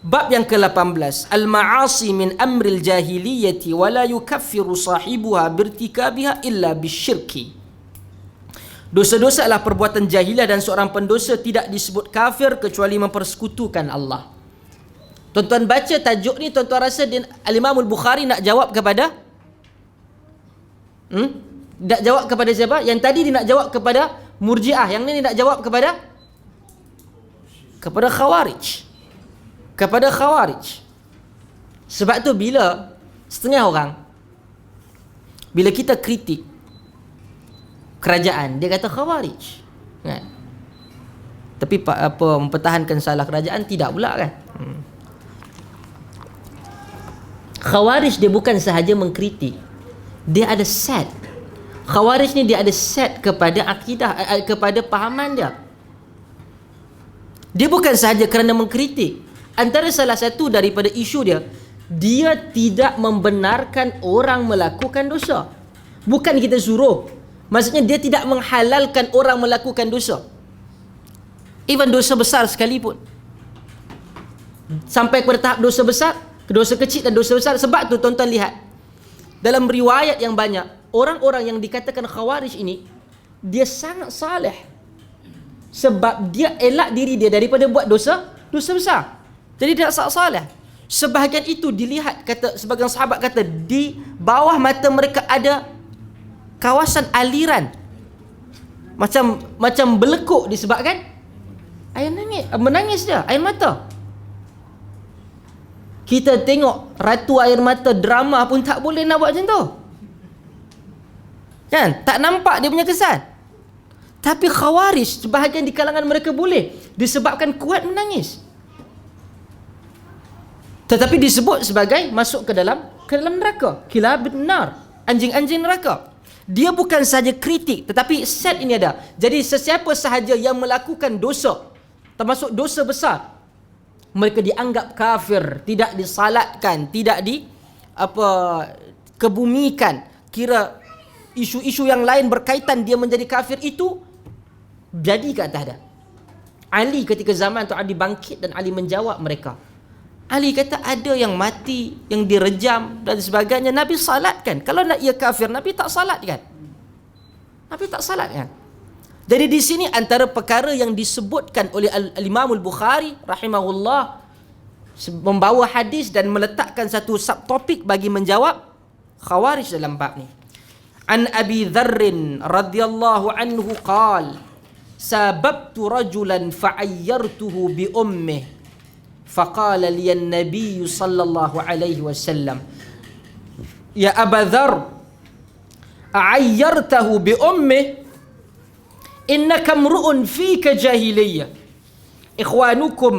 Bab yang ke-18, al-ma'asi min amril jahiliyati wa la yukaffiru sahibuha birtikabiha illa bisyirki. Dosa-dosa adalah perbuatan jahiliah dan seorang pendosa tidak disebut kafir kecuali mempersekutukan Allah. Tuan-tuan baca tajuk ni, tuan-tuan rasa Al-Imam Al-Bukhari nak jawab kepada nak jawab kepada siapa? Yang tadi dia nak jawab kepada Murji'ah, yang ni nak jawab kepada Khawarij. Kepada Khawarij. Sebab tu bila setengah orang, bila kita kritik kerajaan, dia kata Khawarij, kan? Tapi mempertahankan salah kerajaan tidak pula, kan? Khawarij dia bukan sahaja mengkritik, dia ada set. Khawarij ni dia ada set kepada akidah, kepada pahaman dia. Dia bukan sahaja kerana mengkritik. Antara salah satu daripada isu dia, dia tidak membenarkan orang melakukan dosa. Bukan kita suruh. Maksudnya dia tidak menghalalkan orang melakukan dosa. Even dosa besar sekalipun. Sampai kepada tahap dosa besar, dosa kecil dan dosa besar. Sebab tu tuan-tuan lihat, dalam riwayat yang banyak, orang-orang yang dikatakan Khawarij ini, dia sangat saleh. Sebab dia elak diri dia daripada buat dosa besar. Jadi dia sangat saleh. Sebahagian itu dilihat, kata sebagian sahabat kata, di bawah mata mereka ada kawasan aliran macam berlekuk disebabkan menangis dia, air mata. Kita tengok Ratu Air Mata drama pun tak boleh nak buat macam tu, kan? Tak nampak dia punya kesan. Tapi Khawarij, sebahagian di kalangan mereka boleh disebabkan kuat menangis, tetapi disebut sebagai masuk ke dalam neraka, kilabun nar, anjing-anjing neraka. Dia bukan sahaja kritik, tetapi set ini ada. Jadi sesiapa sahaja yang melakukan dosa, termasuk dosa besar, mereka dianggap kafir, tidak disalatkan, tidak kebumikan. Kira isu-isu yang lain berkaitan dia menjadi kafir itu jadi ke atas dia. Ali ketika zaman tu Ali bangkit dan Ali menjawab mereka. Ali kata ada yang mati, yang direjam dan sebagainya, Nabi salatkan. Kalau nak ia kafir, Nabi tak salatkan. Jadi di sini antara perkara yang disebutkan oleh Al-Imam Al-Bukhari rahimahullah, membawa hadis dan meletakkan satu subtopik bagi menjawab Khawarij dalam bab ni. An Abi Dharr radhiyallahu anhu qala sababtu rajulan fa'ayyartuhu bi ummihi فقال لي النبي صلى الله عليه وسلم يا أبا ذر أعيرته بأمه إنك امرؤ فيك جاهلية إخوانكم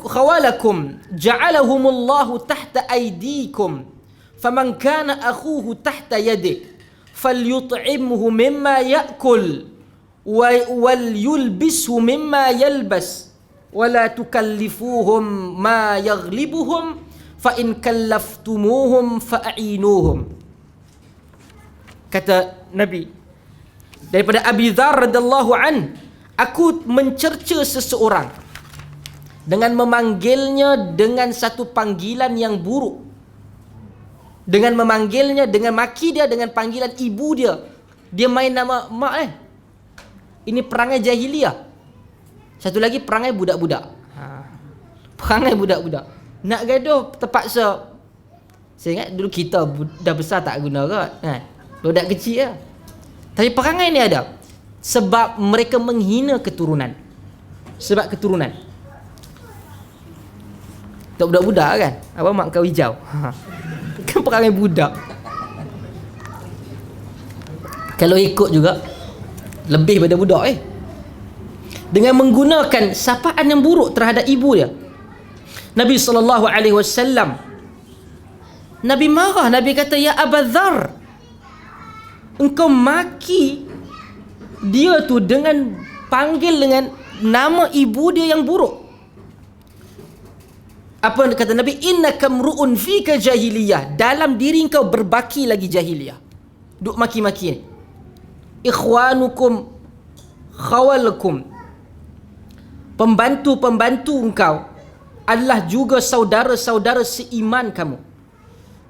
خوالكم جعلهم الله تحت أيديكم فمن كان أخوه تحت يده فليطعمه مما يأكل وليلبسه مما يلبس ولا تكلفوهم ما يغلبهم فإن كلفتموهم فأعينوهم. Kata Nabi daripada Abi Dharr radhiyallahu an, aku mencerca seseorang dengan memanggilnya dengan satu panggilan yang buruk, dengan memanggilnya, dengan maki dia dengan panggilan ibu dia. Dia main nama mak. Ini perangai jahiliah. Satu lagi perangai budak-budak. Perangai budak-budak. Nak gaduh terpaksa. Saya ingat dulu kita dah besar tak guna kot, kan? Budak kecil lah. Tapi perangai ni ada sebab mereka menghina keturunan. Sebab keturunan. Tak budak-budak kan? Abang mak kau hijau. Kan perangai budak. Kalau ikut juga lebih pada budak dengan menggunakan sapaan yang buruk terhadap ibu dia. Nabi SAW, Nabi marah. Nabi kata, ya Aba Dzar, engkau maki dia tu dengan panggil dengan nama ibu dia yang buruk. Apa kata Nabi? Innaka mru'un fika jahiliyah, dalam diri engkau berbaki lagi jahiliyah. Duk maki-maki ni. Ikhwanukum khawalakum, pembantu-pembantu engkau adalah juga saudara-saudara seiman kamu,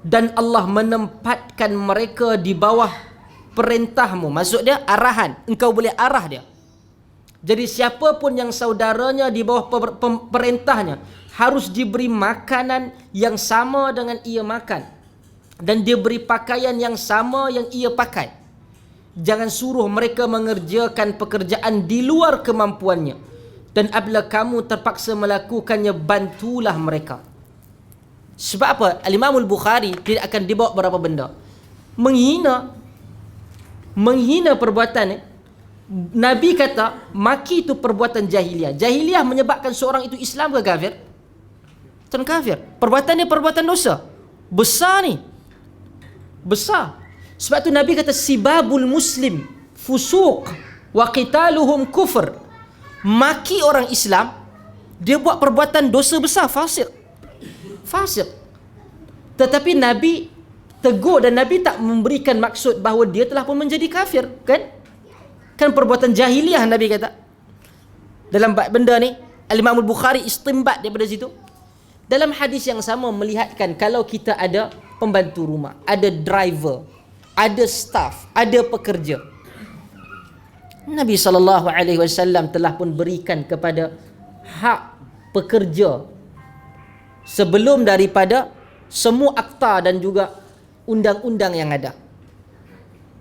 dan Allah menempatkan mereka di bawah perintahmu. Maksud dia arahan, engkau boleh arah dia. Jadi siapa pun yang saudaranya di bawah perintahnya harus diberi makanan yang sama dengan ia makan, dan dia beri pakaian yang sama yang ia pakai. Jangan suruh mereka mengerjakan pekerjaan di luar kemampuannya, dan apabila kamu terpaksa melakukannya, bantulah mereka. Sebab apa? Al-Imam Al-Bukhari tidak akan dibawa berapa benda. Menghina perbuatan Nabi kata maki itu perbuatan jahiliah. Jahiliah menyebabkan seorang itu Islam ke kafir? Bukan kafir. Perbuatan ni perbuatan dosa besar ni, besar. Sebab tu Nabi kata sibabul muslim fusuq wa qitaluhum kufr. Maki orang Islam, dia buat perbuatan dosa besar, fasik. Tetapi Nabi tegur, dan Nabi tak memberikan maksud bahawa dia telah pun menjadi kafir, kan? Kan perbuatan jahiliah Nabi kata. Dalam benda ni Al-Imam Al-Bukhari istimbat daripada situ. Dalam hadis yang sama melihatkan kalau kita ada pembantu rumah, ada driver, ada staff, ada pekerja, Nabi SAW telah pun berikan kepada hak pekerja sebelum daripada semua akta dan juga undang-undang yang ada.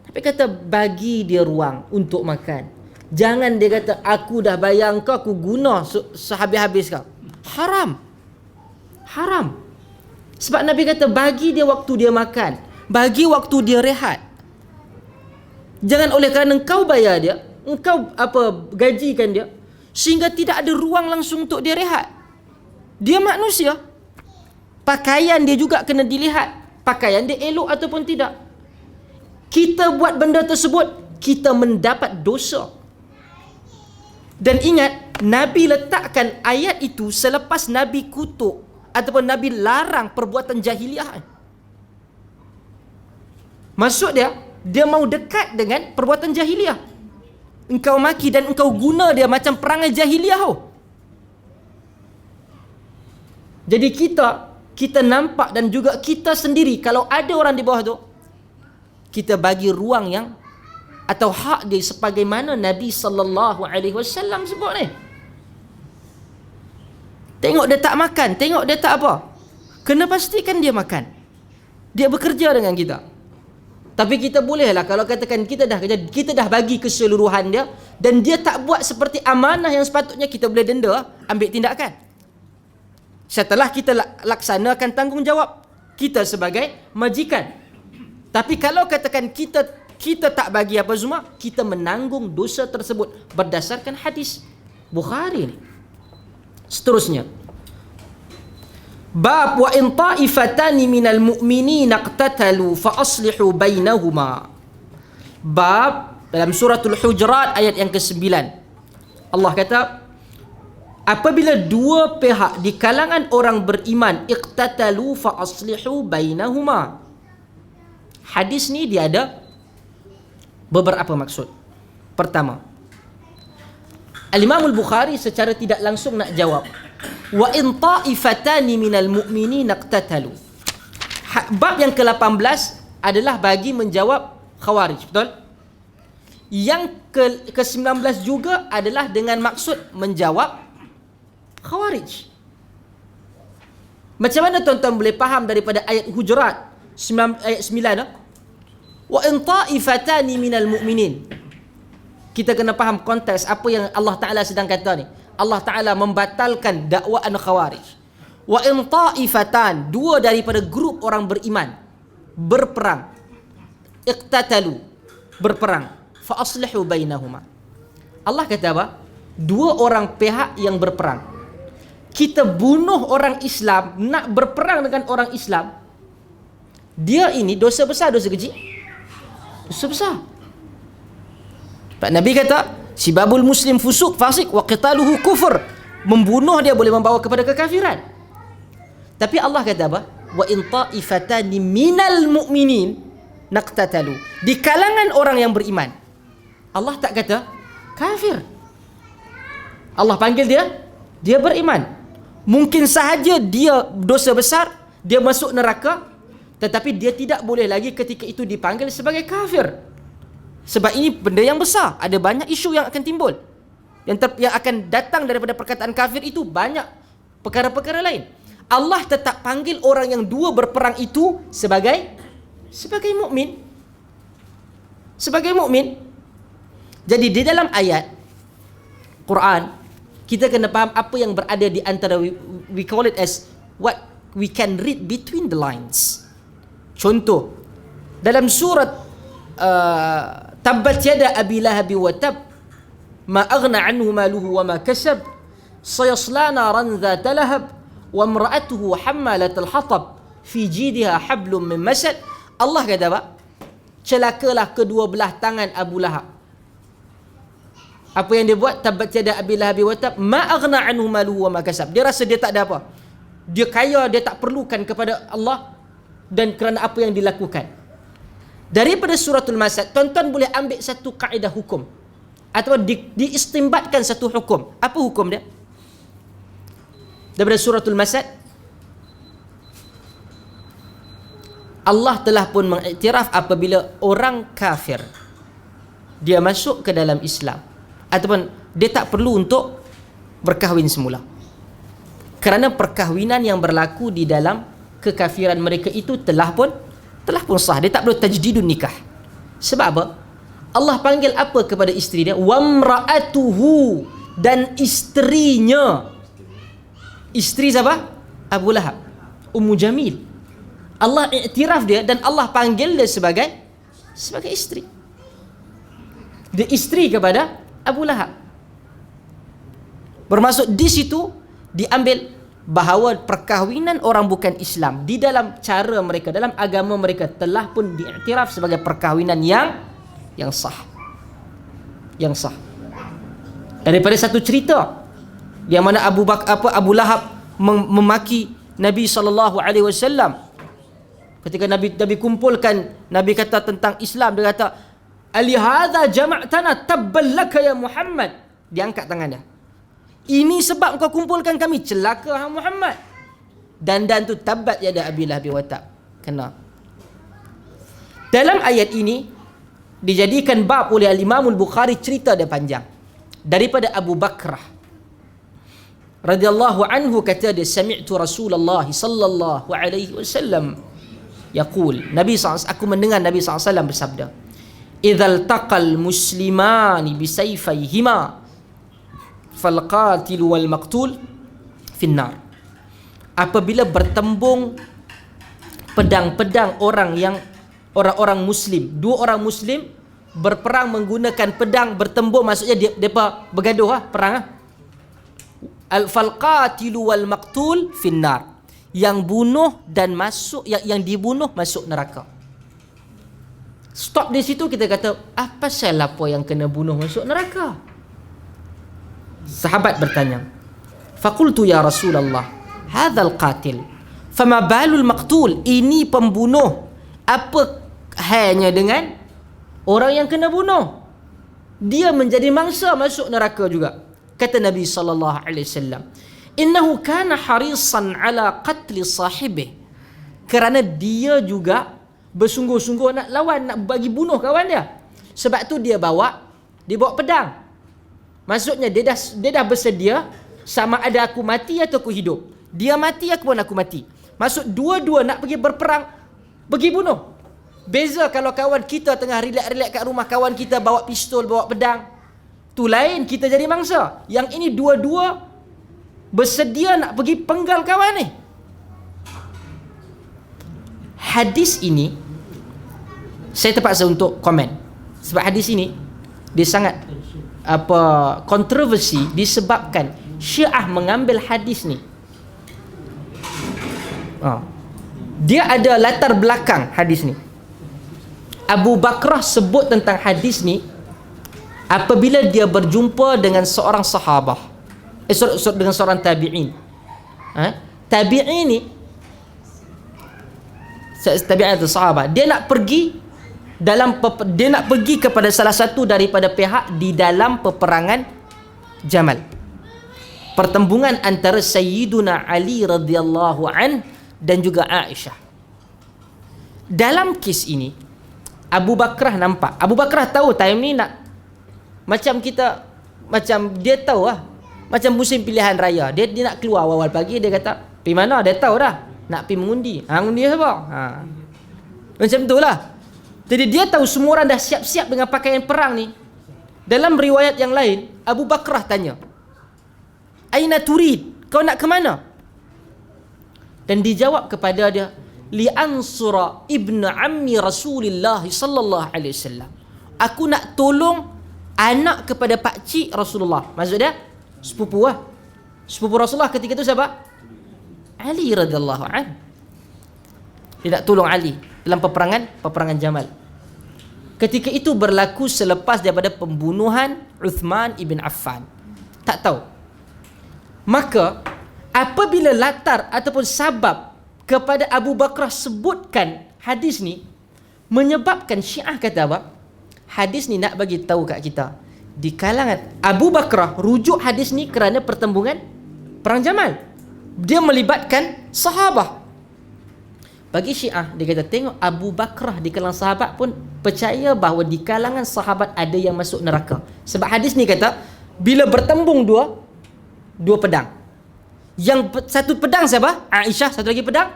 Tapi kata bagi dia ruang untuk makan. Jangan dia kata aku dah bayar kau, aku guna sehabis-habis kau. Haram. Sebab Nabi kata bagi dia waktu dia makan, bagi waktu dia rehat. Jangan oleh kerana engkau bayar dia, engkau gajikan dia, sehingga tidak ada ruang langsung untuk dia rehat. Dia manusia. Pakaian dia juga kena dilihat. Pakaian dia elok ataupun tidak. Kita buat benda tersebut, kita mendapat dosa. Dan ingat, Nabi letakkan ayat itu selepas Nabi kutuk ataupun Nabi larang perbuatan jahiliah. Maksud dia mau dekat dengan perbuatan jahiliah. Engkau maki dan engkau guna dia macam perangai jahiliah. Jadi kita nampak, dan juga kita sendiri kalau ada orang di bawah tu, kita bagi ruang yang atau hak dia sebagaimana Nabi SAW sebut ni. Tengok dia tak makan, tengok dia tak apa, kena pastikan dia makan. Dia bekerja dengan kita. Tapi kita bolehlah kalau katakan kita dah bagi keseluruhan dia dan dia tak buat seperti amanah yang sepatutnya, kita boleh denda, ambil tindakan. Setelah kita laksanakan tanggungjawab kita sebagai majikan. Tapi kalau katakan kita tak bagi apa semua, kita menanggung dosa tersebut berdasarkan hadis Bukhari ni. Seterusnya, bab wa in ta'ifatani minal mu'minina iqtatalu fa aslihu bainahuma. Bab dalam suratul Hujurat ayat yang ke-9. Allah kata, apabila dua pihak di kalangan orang beriman iqtatalu fa aslihu bainahuma. Hadis ni dia ada beberapa maksud. Pertama, Al-Imam Al-Bukhari secara tidak langsung nak jawab, wa in ta'ifatani minal mu'minina iqtatalu. Bab yang ke-18 adalah bagi menjawab Khawarij, betul? Yang ke-19 juga adalah dengan maksud menjawab Khawarij. Macam mana tuan-tuan boleh faham daripada ayat Hujurat ayat 9 wa in ta'ifatani minal mu'minin? Kita kena faham konteks apa yang Allah Ta'ala sedang kata ni. Allah Ta'ala membatalkan dakwaan Khawarij. Wa in ta'ifatan, dua daripada grup orang beriman berperang, iqtatalu, berperang, fa aslihu bainahuma. Allah kata apa? Dua orang pihak yang berperang. Kita bunuh orang Islam, nak berperang dengan orang Islam. Dia ini dosa besar, dosa kecil? Dosa besar. Pak Nabi kata, sibabul muslim fusuk, fasik, wa qitaluhu kufur. Membunuh dia boleh membawa kepada kekafiran. Tapi Allah kata apa? Wa in ta'ifatani minal mu'minin naqtatalu. Di kalangan orang yang beriman. Allah tak kata kafir. Allah panggil dia beriman. Mungkin sahaja dia dosa besar, dia masuk neraka, tetapi dia tidak boleh lagi ketika itu dipanggil sebagai kafir. Sebab ini benda yang besar. Ada banyak isu yang akan timbul. Yang akan datang daripada perkataan kafir itu banyak perkara-perkara lain. Allah tetap panggil orang yang dua berperang itu sebagai mukmin. Sebagai mukmin. Jadi di dalam ayat Quran, kita kena faham apa yang berada di antara, we call it as what we can read between the lines. Contoh, dalam surat Tabbat yada abi lahabi wa tab ma aghna anhu maluhu wa ma kasab sayasla naran dhata lahab wa imra'atuhu hammalatal hatab fi jidha hablum min masad. Allah kata apa? Celakalah kedua belah tangan Abu Lahab. Apa yang dia buat? Tabbat yada abi lahabi wa tab ma aghna anhu maluhu wa ma kasab. Dia rasa dia tak ada apa. Dia kaya, dia tak perlukan kepada Allah dan kerana apa yang dilakukan. Daripada suratul Masad, tuan-tuan boleh ambil satu kaedah hukum atau diistimbatkan satu hukum. Apa hukum dia? Daripada suratul Masad, Allah telah pun mengiktiraf apabila orang kafir dia masuk ke dalam Islam, ataupun dia tak perlu untuk berkahwin semula, kerana perkahwinan yang berlaku di dalam kekafiran mereka itu telah pun sah. Dia tak perlu tajdidun nikah. Sebab apa? Allah panggil apa kepada isteri dia? Wamra'atuhu, dan isterinya. Isteri siapa? Abu Lahab, Ummu Jamil. Allah iktiraf dia dan Allah panggil dia sebagai isteri. Dia isteri kepada Abu Lahab. Bermaksud di situ diambil bahawa perkahwinan orang bukan Islam di dalam cara mereka, dalam agama mereka telah pun diiktiraf sebagai perkahwinan yang sah. Yang sah. Daripada satu cerita yang mana Abu Lahab memaki Nabi SAW. Ketika Nabi kumpulkan, Nabi kata tentang Islam, dia kata, "Alihadza jama'tana tabbal laka ya Muhammad." Dia angkat tangan dia. Ini sebab kau kumpulkan kami, celaka ha Muhammad. Dan tu tabbat yada abi lahab wa tab. Kena. Dalam ayat ini dijadikan bab oleh Al-Imam Al-Bukhari, cerita dia panjang. Daripada Abu Bakrah radhiyallahu anhu, kata dia, sami'tu Rasulullah sallallahu alaihi wasallam yaqul, Nabi SAW, aku mendengar Nabi SAW bersabda, "Idzal taqal muslimani bisayfayhima falqatil wal maqtul finnar." Apabila bertembung pedang-pedang orang-orang muslim, dua orang muslim berperang menggunakan pedang, bertembung, maksudnya depa bergaduh perang. Al falqatil wal maqtul finnar, yang bunuh dan masuk, yang dibunuh masuk neraka. Stop di situ. Kita kata, apa salah apa yang kena bunuh masuk neraka? Sahabat bertanya, faqultu ya Rasulullah, hadzal qatil fama balul maqtul, ini pembunuh, apa halnya dengan orang yang kena bunuh? Dia menjadi mangsa masuk neraka juga. Kata Nabi sallallahu alaihi wasallam, innahu kana harisan ala qatli sahibih, kerana dia juga bersungguh-sungguh nak lawan, nak bagi bunuh kawan dia. Sebab tu dia bawa pedang. Maksudnya dia dah bersedia, sama ada aku mati atau aku hidup. Dia mati, aku pun aku mati. Maksud dua-dua nak pergi berperang, pergi bunuh. Beza kalau kawan kita tengah relax-relax kat rumah, kawan kita bawa pistol, bawa pedang, tu lain, kita jadi mangsa. Yang ini dua-dua bersedia nak pergi penggal kawan ni. hadis ini saya terpaksa untuk komen sebab hadis ini dia sangat kontroversi disebabkan Syiah mengambil hadis ni. Dia ada latar belakang hadis ni. Abu Bakrah sebut tentang hadis ni apabila dia berjumpa dengan seorang sahabah, dengan seorang tabi'in. Tabi'in ni, tabi'in atau sahabat, dia nak pergi kepada salah satu daripada pihak di dalam peperangan Jamal. Pertembungan antara Sayyiduna Ali radhiyallahu an dan juga Aisyah. Dalam kes ini Abu Bakrah nampak, Abu Bakrah tahu time ni nak macam kita, macam dia tahu lah, macam musim pilihan raya, dia nak keluar awal pagi, dia kata pergi mana, dia tahu dah nak pergi mengundi. Mengundi siapa? Macam tu lah. Jadi dia tahu semua orang dah siap-siap dengan pakaian perang ni. Dalam riwayat yang lain, Abu Bakrah tanya, "Aina turid? Kau nak ke mana?" Dan dijawab kepada dia, "Li'ansura ibnu ammi Rasulullah sallallahu alaihi wasallam." Aku nak tolong anak kepada pak cik Rasulullah. Maksud dia sepupu lah. Sepupu Rasulullah ketika itu siapa? Ali radhiyallahu an. Dia nak tolong Ali dalam peperangan Jamal. Ketika itu berlaku selepas daripada pembunuhan Uthman ibn Affan. Tak tahu. Maka apabila latar ataupun sabab kepada Abu Bakrah sebutkan hadis ni, menyebabkan Syiah kata apa? Hadis ni nak bagi tahu kat kita, di kalangan Abu Bakrah rujuk hadis ni kerana pertembungan perang Jamal. Dia melibatkan sahabah. Bagi Syiah, dia kata tengok Abu Bakrah di kalangan sahabat pun percaya bahawa di kalangan sahabat ada yang masuk neraka. Sebab hadis ni kata bila bertembung dua pedang, yang satu pedang siapa? Aisyah, satu lagi pedang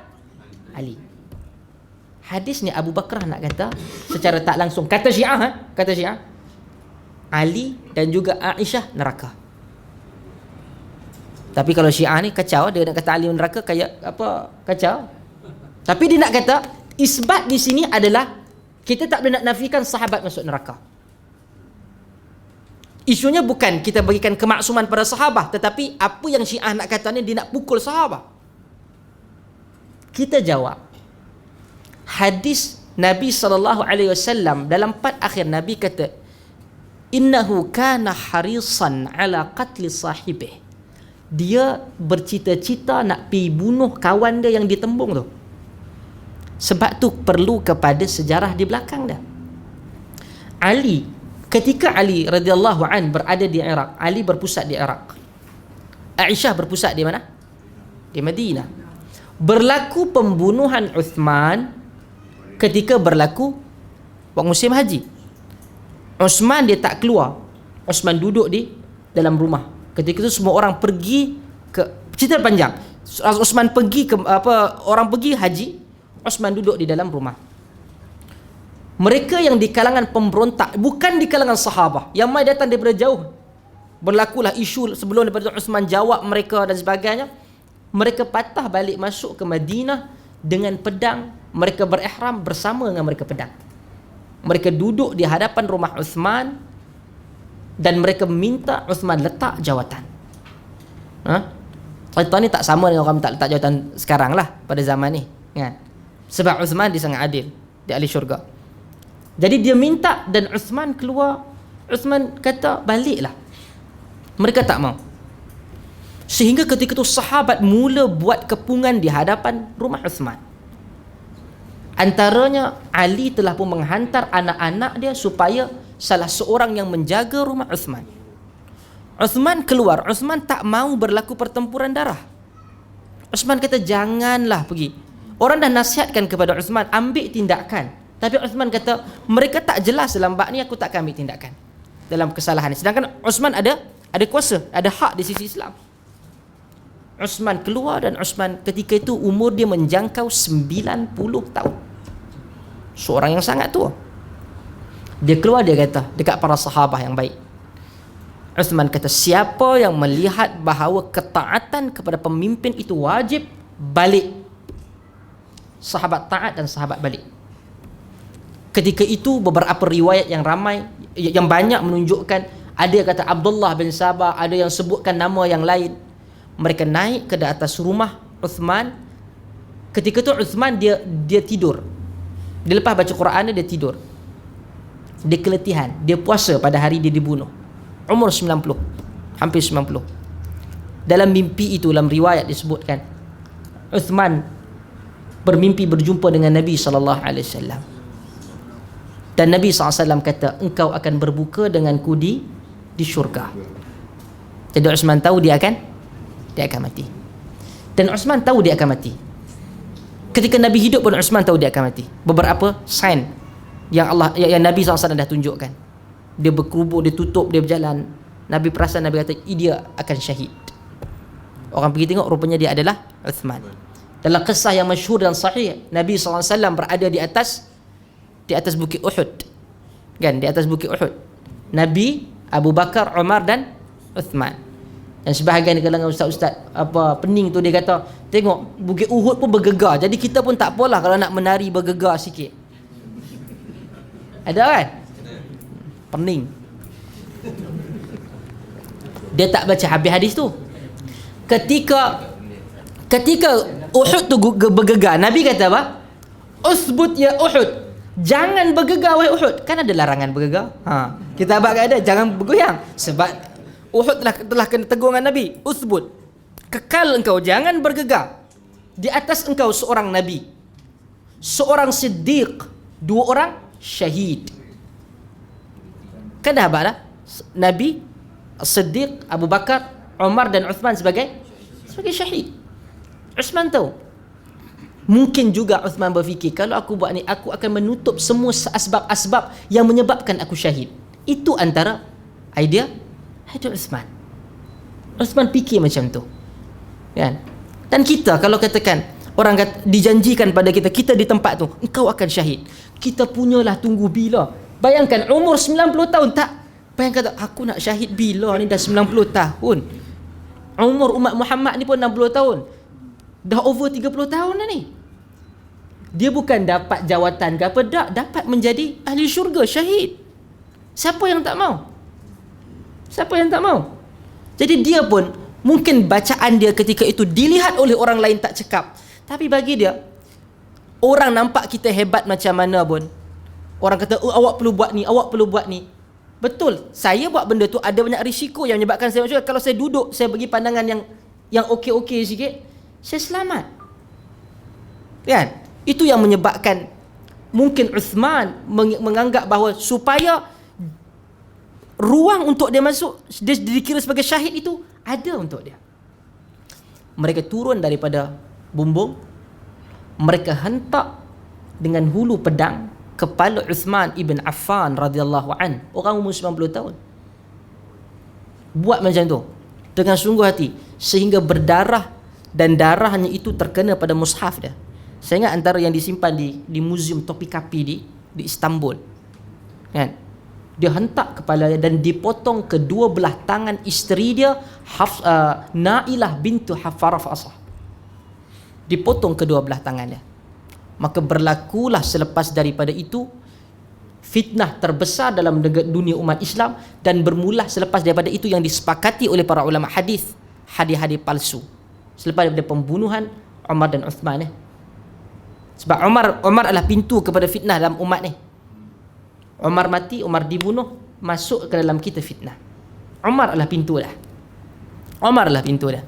Ali. Hadis ni Abu Bakrah nak kata secara tak langsung, kata Syiah, Ali dan juga Aisyah neraka. Tapi kalau Syiah ni kacau, dia nak kata Ali neraka kayak apa? Kacau. Tapi dia nak kata isbat di sini adalah kita tak boleh nak nafikan sahabat masuk neraka. Isunya bukan kita bagikan kemaksuman pada sahabat, tetapi apa yang Syiah nak kata ni, dia nak pukul sahabat. Kita jawab, hadis Nabi SAW dalam part akhir Nabi kata, innahu kana harisan ala qatli sahibih. Dia bercita-cita nak pergi bunuh kawan dia yang ditembung tu. Sebab tu perlu kepada sejarah di belakang dia. Ali, ketika Ali radhiyallahu an berada di Iraq, Ali berpusat di Iraq. Aisyah berpusat di mana? Di Madinah. Berlaku pembunuhan Uthman ketika berlaku waktu musim haji. Uthman dia tak keluar. Uthman duduk di dalam rumah. Ketika itu semua orang pergi ke, cerita panjang. Uthman pergi ke orang pergi haji, Uthman duduk di dalam rumah. Mereka yang di kalangan pemberontak, bukan di kalangan sahabah, yang mai datang daripada jauh. Berlakulah isu sebelum daripada Uthman jawab mereka dan sebagainya. Mereka patah balik masuk ke Madinah dengan pedang. Mereka berihram bersama dengan mereka pedang. Mereka duduk di hadapan rumah Uthman dan mereka minta Uthman letak jawatan. Cerita ni tak sama dengan orang tak letak jawatan sekarang lah pada zaman ni, kan? Sebab Uthman dia sangat adil, dia ahli syurga. Jadi dia minta dan Uthman keluar. Uthman kata baliklah. Mereka tak mau. Sehingga ketika itu sahabat mula buat kepungan di hadapan rumah Uthman. Antaranya Ali telah pun menghantar anak-anak dia supaya salah seorang yang menjaga rumah Uthman. Uthman keluar. Uthman tak mau berlaku pertempuran darah. Uthman kata janganlah pergi. Orang dah nasihatkan kepada Uthman ambil tindakan. Tapi Uthman kata mereka tak jelas dalam bab ni, aku tak akan ambil tindakan dalam kesalahan ni. Sedangkan Uthman ada kuasa, ada hak di sisi Islam. Uthman keluar dan Uthman ketika itu umur dia menjangkau 90 tahun. Seorang yang sangat tua. Dia keluar, dia kata dekat para sahabah yang baik. Uthman kata siapa yang melihat bahawa ketaatan kepada pemimpin itu wajib, balik. sahabat taat dan sahabat balik. Ketika itu beberapa riwayat yang ramai, yang banyak menunjukkan, ada yang kata Abdullah bin Sabah, ada yang sebutkan nama yang lain. Mereka naik ke atas rumah Uthman. Ketika itu Uthman dia tidur. Dia lepas baca Quran dia tidur. Dia keletihan, dia puasa pada hari dia dibunuh. Umur 90, hampir 90. Dalam mimpi itu, dalam riwayat disebutkan, Uthman bermimpi berjumpa dengan Nabi SAW. Dan Nabi SAW kata, engkau akan berbuka denganku di syurga. Jadi Uthman tahu dia akan mati. Dan Uthman tahu dia akan mati. Ketika Nabi hidup pun Uthman tahu dia akan mati. Beberapa sign yang Nabi SAW dah tunjukkan. Dia berkerubuk, dia tutup, dia berjalan. Nabi perasan, Nabi kata, dia akan syahid. Orang pergi tengok, rupanya dia adalah Uthman. Dalam kisah yang masyhur dan sahih, Nabi SAW berada di atas bukit Uhud. Kan, di atas bukit Uhud. Nabi, Abu Bakar, Umar dan Uthman. Dan sebahagian kalangan ustaz-ustaz pening tu dia kata, tengok bukit Uhud pun bergegar. Jadi kita pun tak apalah kalau nak menari bergegar sikit. Ada kan? Pening. Dia tak baca habis hadis tu. Ketika Uhud tu bergegar, Nabi kata apa? Usbut ya Uhud. Jangan bergegar wahai Uhud. Kan ada larangan bergegar. Kita abang ada, jangan bergoyang. Sebab Uhud telah kena tegur dengan Nabi. Usbut. Kekal engkau, jangan bergegar. Di atas engkau seorang Nabi, seorang Siddiq, 2 orang syahid. Kan dah abang dah? Nabi, Siddiq, Abu Bakar, Umar dan Uthman sebagai syahid. Uthman tahu. Mungkin juga Uthman berfikir, kalau aku buat ni, aku akan menutup semua asbab-asbab yang menyebabkan aku syahid. Itu antara idea Uthman. Uthman fikir macam tu. Kan? Dan kita kalau katakan, orang kata, dijanjikan pada kita di tempat tu, engkau akan syahid. Kita punyalah tunggu bila. Bayangkan umur 90 tahun tak. Bayangkan aku nak syahid bila ni, dah 90 tahun. Umur umat Muhammad ni pun 60 tahun. Dah over 30 tahun dah ni. Dia bukan dapat jawatan ke apa, dapat menjadi ahli syurga, syahid. Siapa yang tak mau? Siapa yang tak mau? Jadi dia pun, mungkin bacaan dia ketika itu dilihat oleh orang lain tak cekap. Tapi bagi dia, orang nampak kita hebat macam mana pun, orang kata, awak perlu buat ni, awak perlu buat ni. Betul, saya buat benda tu ada banyak risiko yang menyebabkan saya macam, kalau saya duduk, saya bagi pandangan yang okey-okey sikit, saya selamat. Kan? Itu yang menyebabkan mungkin Uthman menganggap bahawa supaya ruang untuk dia masuk, dia dikira sebagai syahid itu ada untuk dia. Mereka turun daripada bumbung, mereka hentak dengan hulu pedang kepala Uthman ibn Affan radhiyallahu an, orang umur 90 tahun. Buat macam tu dengan sungguh hati sehingga berdarah, dan darahnya itu terkena pada mushaf dia. Saya ingat antara yang disimpan di Museum Topkapi di Istanbul. Kan? Dia hentak kepala dia dan dipotong kedua belah tangan isteri dia, Nailah bintu Hafaraf Asah. Dipotong kedua belah tangan dia. Maka berlakulah selepas daripada itu fitnah terbesar dalam dunia umat Islam, dan bermula selepas daripada itu yang disepakati oleh para ulama hadis, hadis-hadis palsu. Selepas daripada pembunuhan Umar dan Uthman sebab Umar adalah pintu kepada fitnah dalam umat ni. Umar mati, Umar dibunuh, masuk ke dalam kita fitnah. Umar adalah pintu dah. Umar adalah pintu dah.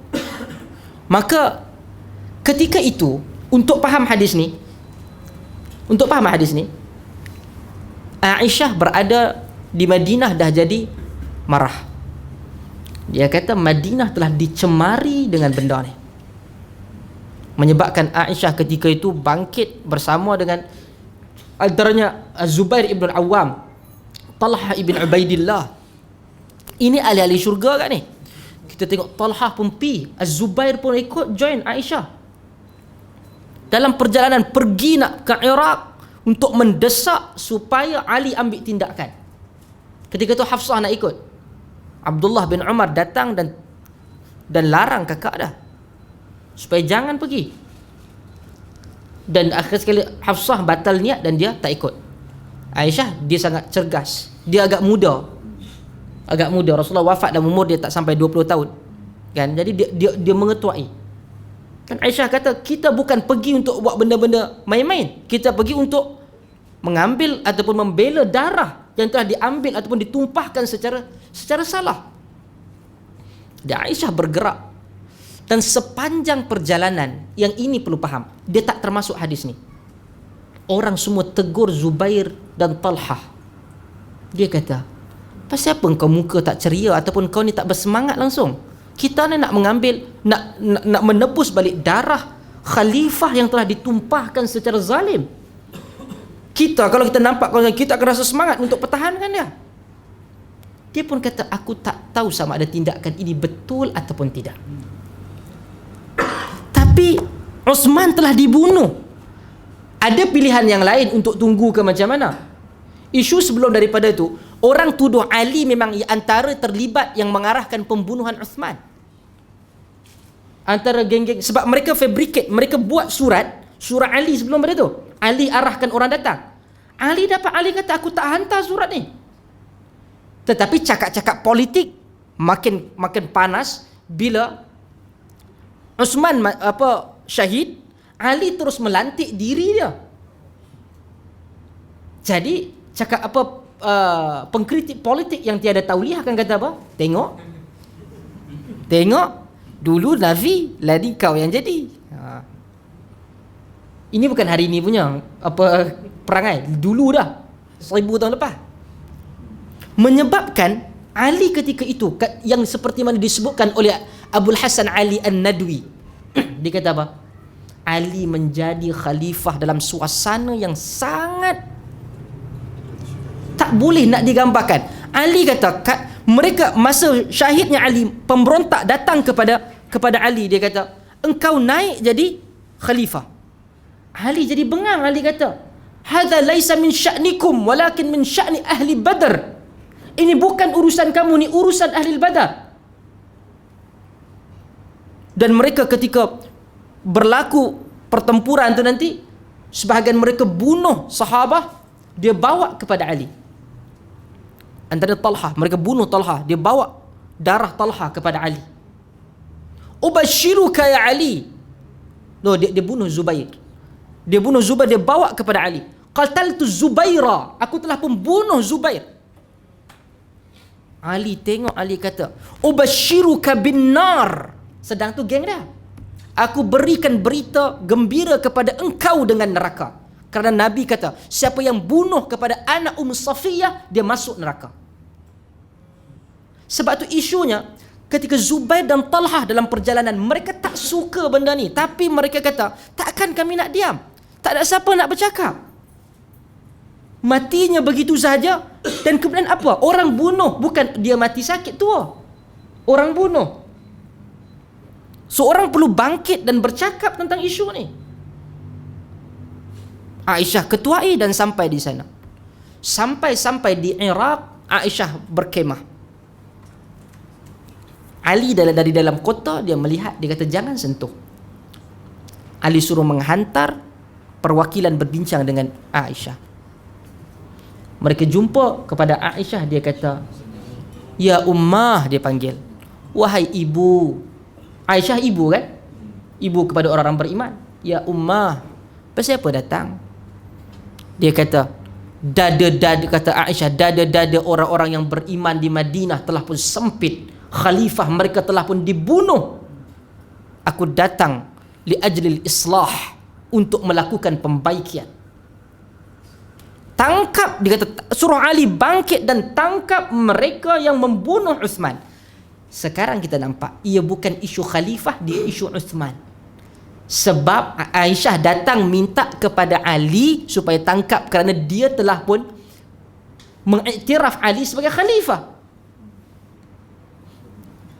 Maka ketika itu, untuk faham hadis ni, Aisyah berada di Madinah dah jadi marah. Dia kata Madinah telah dicemari dengan benda ni, menyebabkan Aisyah ketika itu bangkit bersama dengan antaranya Zubair ibn Awam, Talhah ibn Ubaidillah. Ini ahli-ahli syurga kan ni. Kita tengok Talhah pun pi, Az-Zubair pun ikut join Aisyah dalam perjalanan pergi nak ke Iraq untuk mendesak supaya Ali ambil tindakan. Ketika itu Hafsah nak ikut. Abdullah bin Umar datang dan larang kakak dah supaya jangan pergi. Dan akhir sekali Hafsah batal niat dan dia tak ikut. Aisyah dia sangat cergas. Dia agak muda. Rasulullah wafat dalam umur dia tak sampai 20 tahun. Kan? Jadi dia mengetuai. Kan Aisyah kata, kita bukan pergi untuk buat benda-benda main-main. Kita pergi untuk mengambil ataupun membela darah yang telah diambil ataupun ditumpahkan secara salah. Dan Aisyah bergerak. Dan sepanjang perjalanan, yang ini perlu faham, dia tak termasuk hadis ni. Orang semua tegur Zubair dan Talhah. Dia kata, pasal apa kau muka tak ceria ataupun kau ni tak bersemangat langsung? Kita ni nak mengambil, nak menebus balik darah khalifah yang telah ditumpahkan secara zalim. Kalau kita nampak, kita akan rasa semangat untuk pertahankan dia. Dia pun kata, aku tak tahu sama ada tindakan ini betul ataupun tidak. Tapi Uthman telah dibunuh. Ada pilihan yang lain untuk tunggu ke macam mana? Isu sebelum daripada itu, orang tuduh Ali memang antara terlibat yang mengarahkan pembunuhan Uthman. Antara geng-geng, sebab mereka fabricate, mereka buat surat Ali sebelum pada tu. Ali arahkan orang datang. Ali kata, aku tak hantar surat ni. Tetapi cakap-cakap politik makin panas bila Uthman syahid, Ali terus melantik diri dia. Jadi cakap pengkritik politik yang tiada tauliah akan kata apa? Tengok dulu Nabi, lagi kau yang jadi. Ini bukan hari ini punya perangai, dulu dah 1000 tahun lepas. Menyebabkan Ali ketika itu yang seperti mana disebutkan oleh Abul Hasan Ali An-Nadwi, dia kata apa? Ali menjadi khalifah dalam suasana yang sangat tak boleh nak digambarkan. Ali kata, mereka masa syahidnya Ali, pemberontak datang kepada Ali, dia kata, engkau naik jadi khalifah. Ali jadi bengang. Ali kata, hadza laisa min sya'nikum walakin min sya'ni ahli Badr. Ini bukan urusan kamu, ni urusan ahli Badar. Dan mereka ketika berlaku pertempuran tu nanti, sebahagian mereka bunuh sahabah, dia bawa kepada Ali. Antara Talhah, mereka bunuh Talhah, dia bawa darah Talhah kepada Ali. Ubashiruka ya Ali. Dia bunuh Zubair. Dia bawa kepada Ali. Qataltu Zubaira, aku telah pembunuh Zubair. Ali tengok, Ali kata, ubashiruka bin nar. Sedang tu geng dia. Aku berikan berita gembira kepada engkau dengan neraka. Kerana Nabi kata, siapa yang bunuh kepada anak Safiyah, dia masuk neraka. Sebab tu isunya, ketika Zubair dan Talhah dalam perjalanan, mereka tak suka benda ni. Tapi mereka kata, takkan kami nak diam? Tak ada siapa nak bercakap. Matinya begitu sahaja. Dan kemudian apa? Orang bunuh, bukan dia mati sakit tua. Orang bunuh. Seorang perlu bangkit dan bercakap tentang isu ni. Aisyah ketuai dan sampai di sana. Sampai di Iraq, Aisyah berkemah. Ali dari dalam kota, dia melihat, dia kata jangan sentuh. Ali suruh menghantar perwakilan berbincang dengan Aisyah. Mereka jumpa kepada Aisyah, dia kata, ya Ummah, dia panggil, wahai ibu. Aisyah ibu kan? Ibu kepada orang-orang beriman. Ya Ummah, pasal apa datang? Dia kata, kata Aisyah, dada-dada orang-orang yang beriman di Madinah telah pun sempit. Khalifah mereka telah pun dibunuh. Aku datang li ajlil islah, untuk melakukan pembaikian. Tangkap, dia kata, suruh Ali bangkit dan tangkap mereka yang membunuh Uthman. Sekarang kita nampak, ia bukan isu khalifah, dia isu Uthman. Sebab Aisyah datang minta kepada Ali supaya tangkap kerana dia telah pun mengiktiraf Ali sebagai khalifah.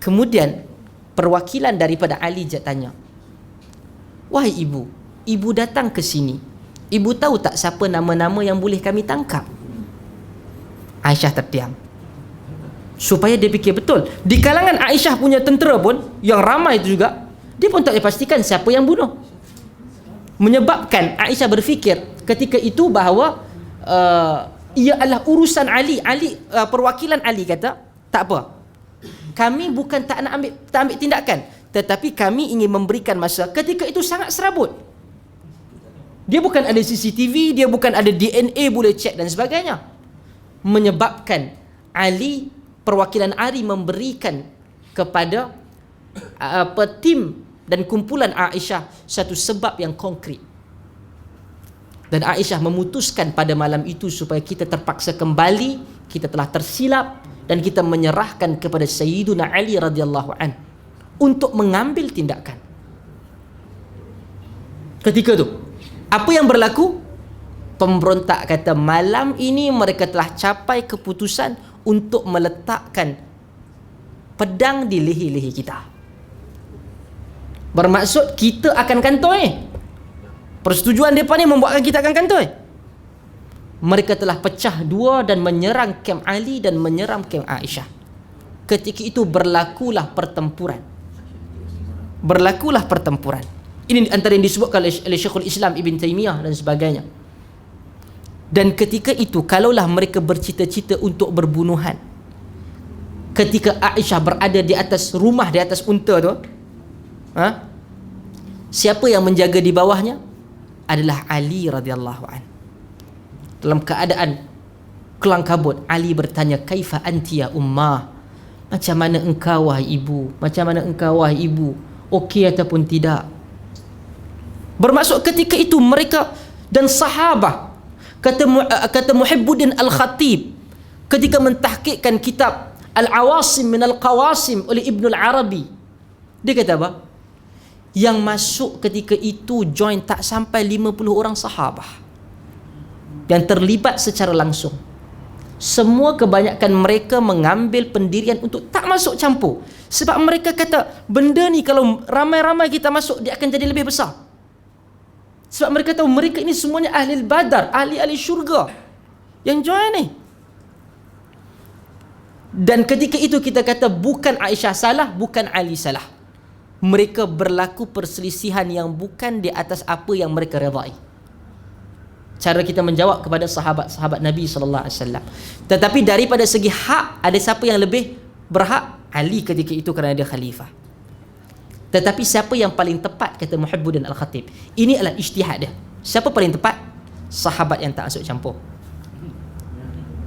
Kemudian perwakilan daripada Ali tanya, wahai ibu, ibu datang ke sini, ibu tahu tak siapa nama-nama yang boleh kami tangkap? Aisyah terdiam. Supaya dia fikir betul. Di kalangan Aisyah punya tentera pun, yang ramai itu juga, dia pun tak boleh pastikan siapa yang bunuh. menyebabkan Aisyah berfikir ketika itu bahawa ia adalah urusan Ali. Perwakilan Ali kata, tak apa, kami bukan tak ambil tindakan, tetapi kami ingin memberikan masa. Ketika itu sangat serabut. Dia bukan ada CCTV, dia bukan ada DNA boleh cek dan sebagainya. Menyebabkan Ali, perwakilan Ali memberikan kepada tim dan kumpulan Aisyah satu sebab yang konkret. Dan Aisyah memutuskan pada malam itu supaya kita terpaksa kembali, kita telah tersilap, dan kita menyerahkan kepada Sayyiduna Ali radhiyallahu an untuk mengambil tindakan. Ketika tu, apa yang berlaku? Pemberontak kata malam ini mereka telah capai keputusan untuk meletakkan pedang di leher-leher kita. Bermaksud kita akan kantoi. Persetujuan mereka ni membuatkan kita akan kantoi. Mereka telah pecah dua dan menyerang kem Ali dan menyerang kem Aisyah. Ketika itu berlakulah pertempuran. Ini antara yang disebutkan oleh Syekhul Islam Ibn Taymiyah dan sebagainya. Dan ketika itu, kalaulah mereka bercita-cita untuk berbunuhan, ketika Aisyah berada di atas rumah, di atas unta tu, siapa yang menjaga di bawahnya? Adalah Ali radhiyallahu an. Dalam keadaan kelang kabut, Ali bertanya, kaifa anti ya ummah? Macam mana engkau wahai ibu? Okey ataupun tidak? Bermaksud ketika itu mereka dan sahabah, kata Muhibbuddin Al-Khatib ketika mentahqiqkan kitab Al-Awasim min Al-Qawasim oleh Ibn Al-Arabi, dia kata apa? Yang masuk ketika itu join tak sampai 50 orang sahabah yang terlibat secara langsung. Semua kebanyakan mereka mengambil pendirian untuk tak masuk campur. Sebab mereka kata, benda ni kalau ramai-ramai kita masuk, dia akan jadi lebih besar. Sebab mereka tahu mereka ini semuanya ahli badar, ahli-ahli syurga yang join ni. Dan ketika itu kita kata bukan Aisyah salah, bukan Ali salah. Mereka berlaku perselisihan yang bukan di atas apa yang mereka redai. Cara kita menjawab kepada sahabat-sahabat Nabi sallallahu alaihi wasallam. Tetapi daripada segi hak, ada siapa yang lebih berhak? Ali ketika itu kerana dia khalifah. Tetapi siapa yang paling tepat, kata Muhibbuddin Al-Khatib, ini adalah ijtihad dia. Siapa paling tepat? Sahabat yang tak masuk campur,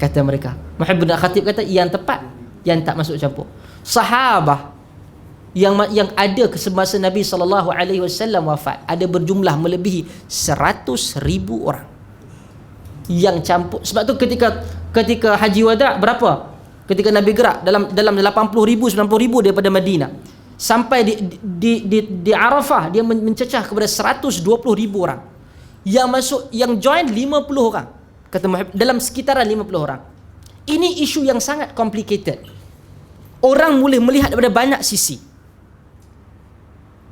kata mereka. Muhibbuddin Al-Khatib kata yang tepat yang tak masuk campur. Sahabah yang ada semasa Nabi sallallahu alaihi wasallam wafat ada berjumlah melebihi 100,000 orang yang campur. Sebab tu ketika Haji Wada berapa? Ketika Nabi gerak dalam 80,000 90,000 daripada Madinah sampai di Arafah, dia mencecah kepada 120,000 orang. Yang masuk, yang join 50 orang, kata Muhammad, dalam sekitaran 50 orang. Ini isu yang sangat complicated. Orang boleh melihat daripada banyak sisi.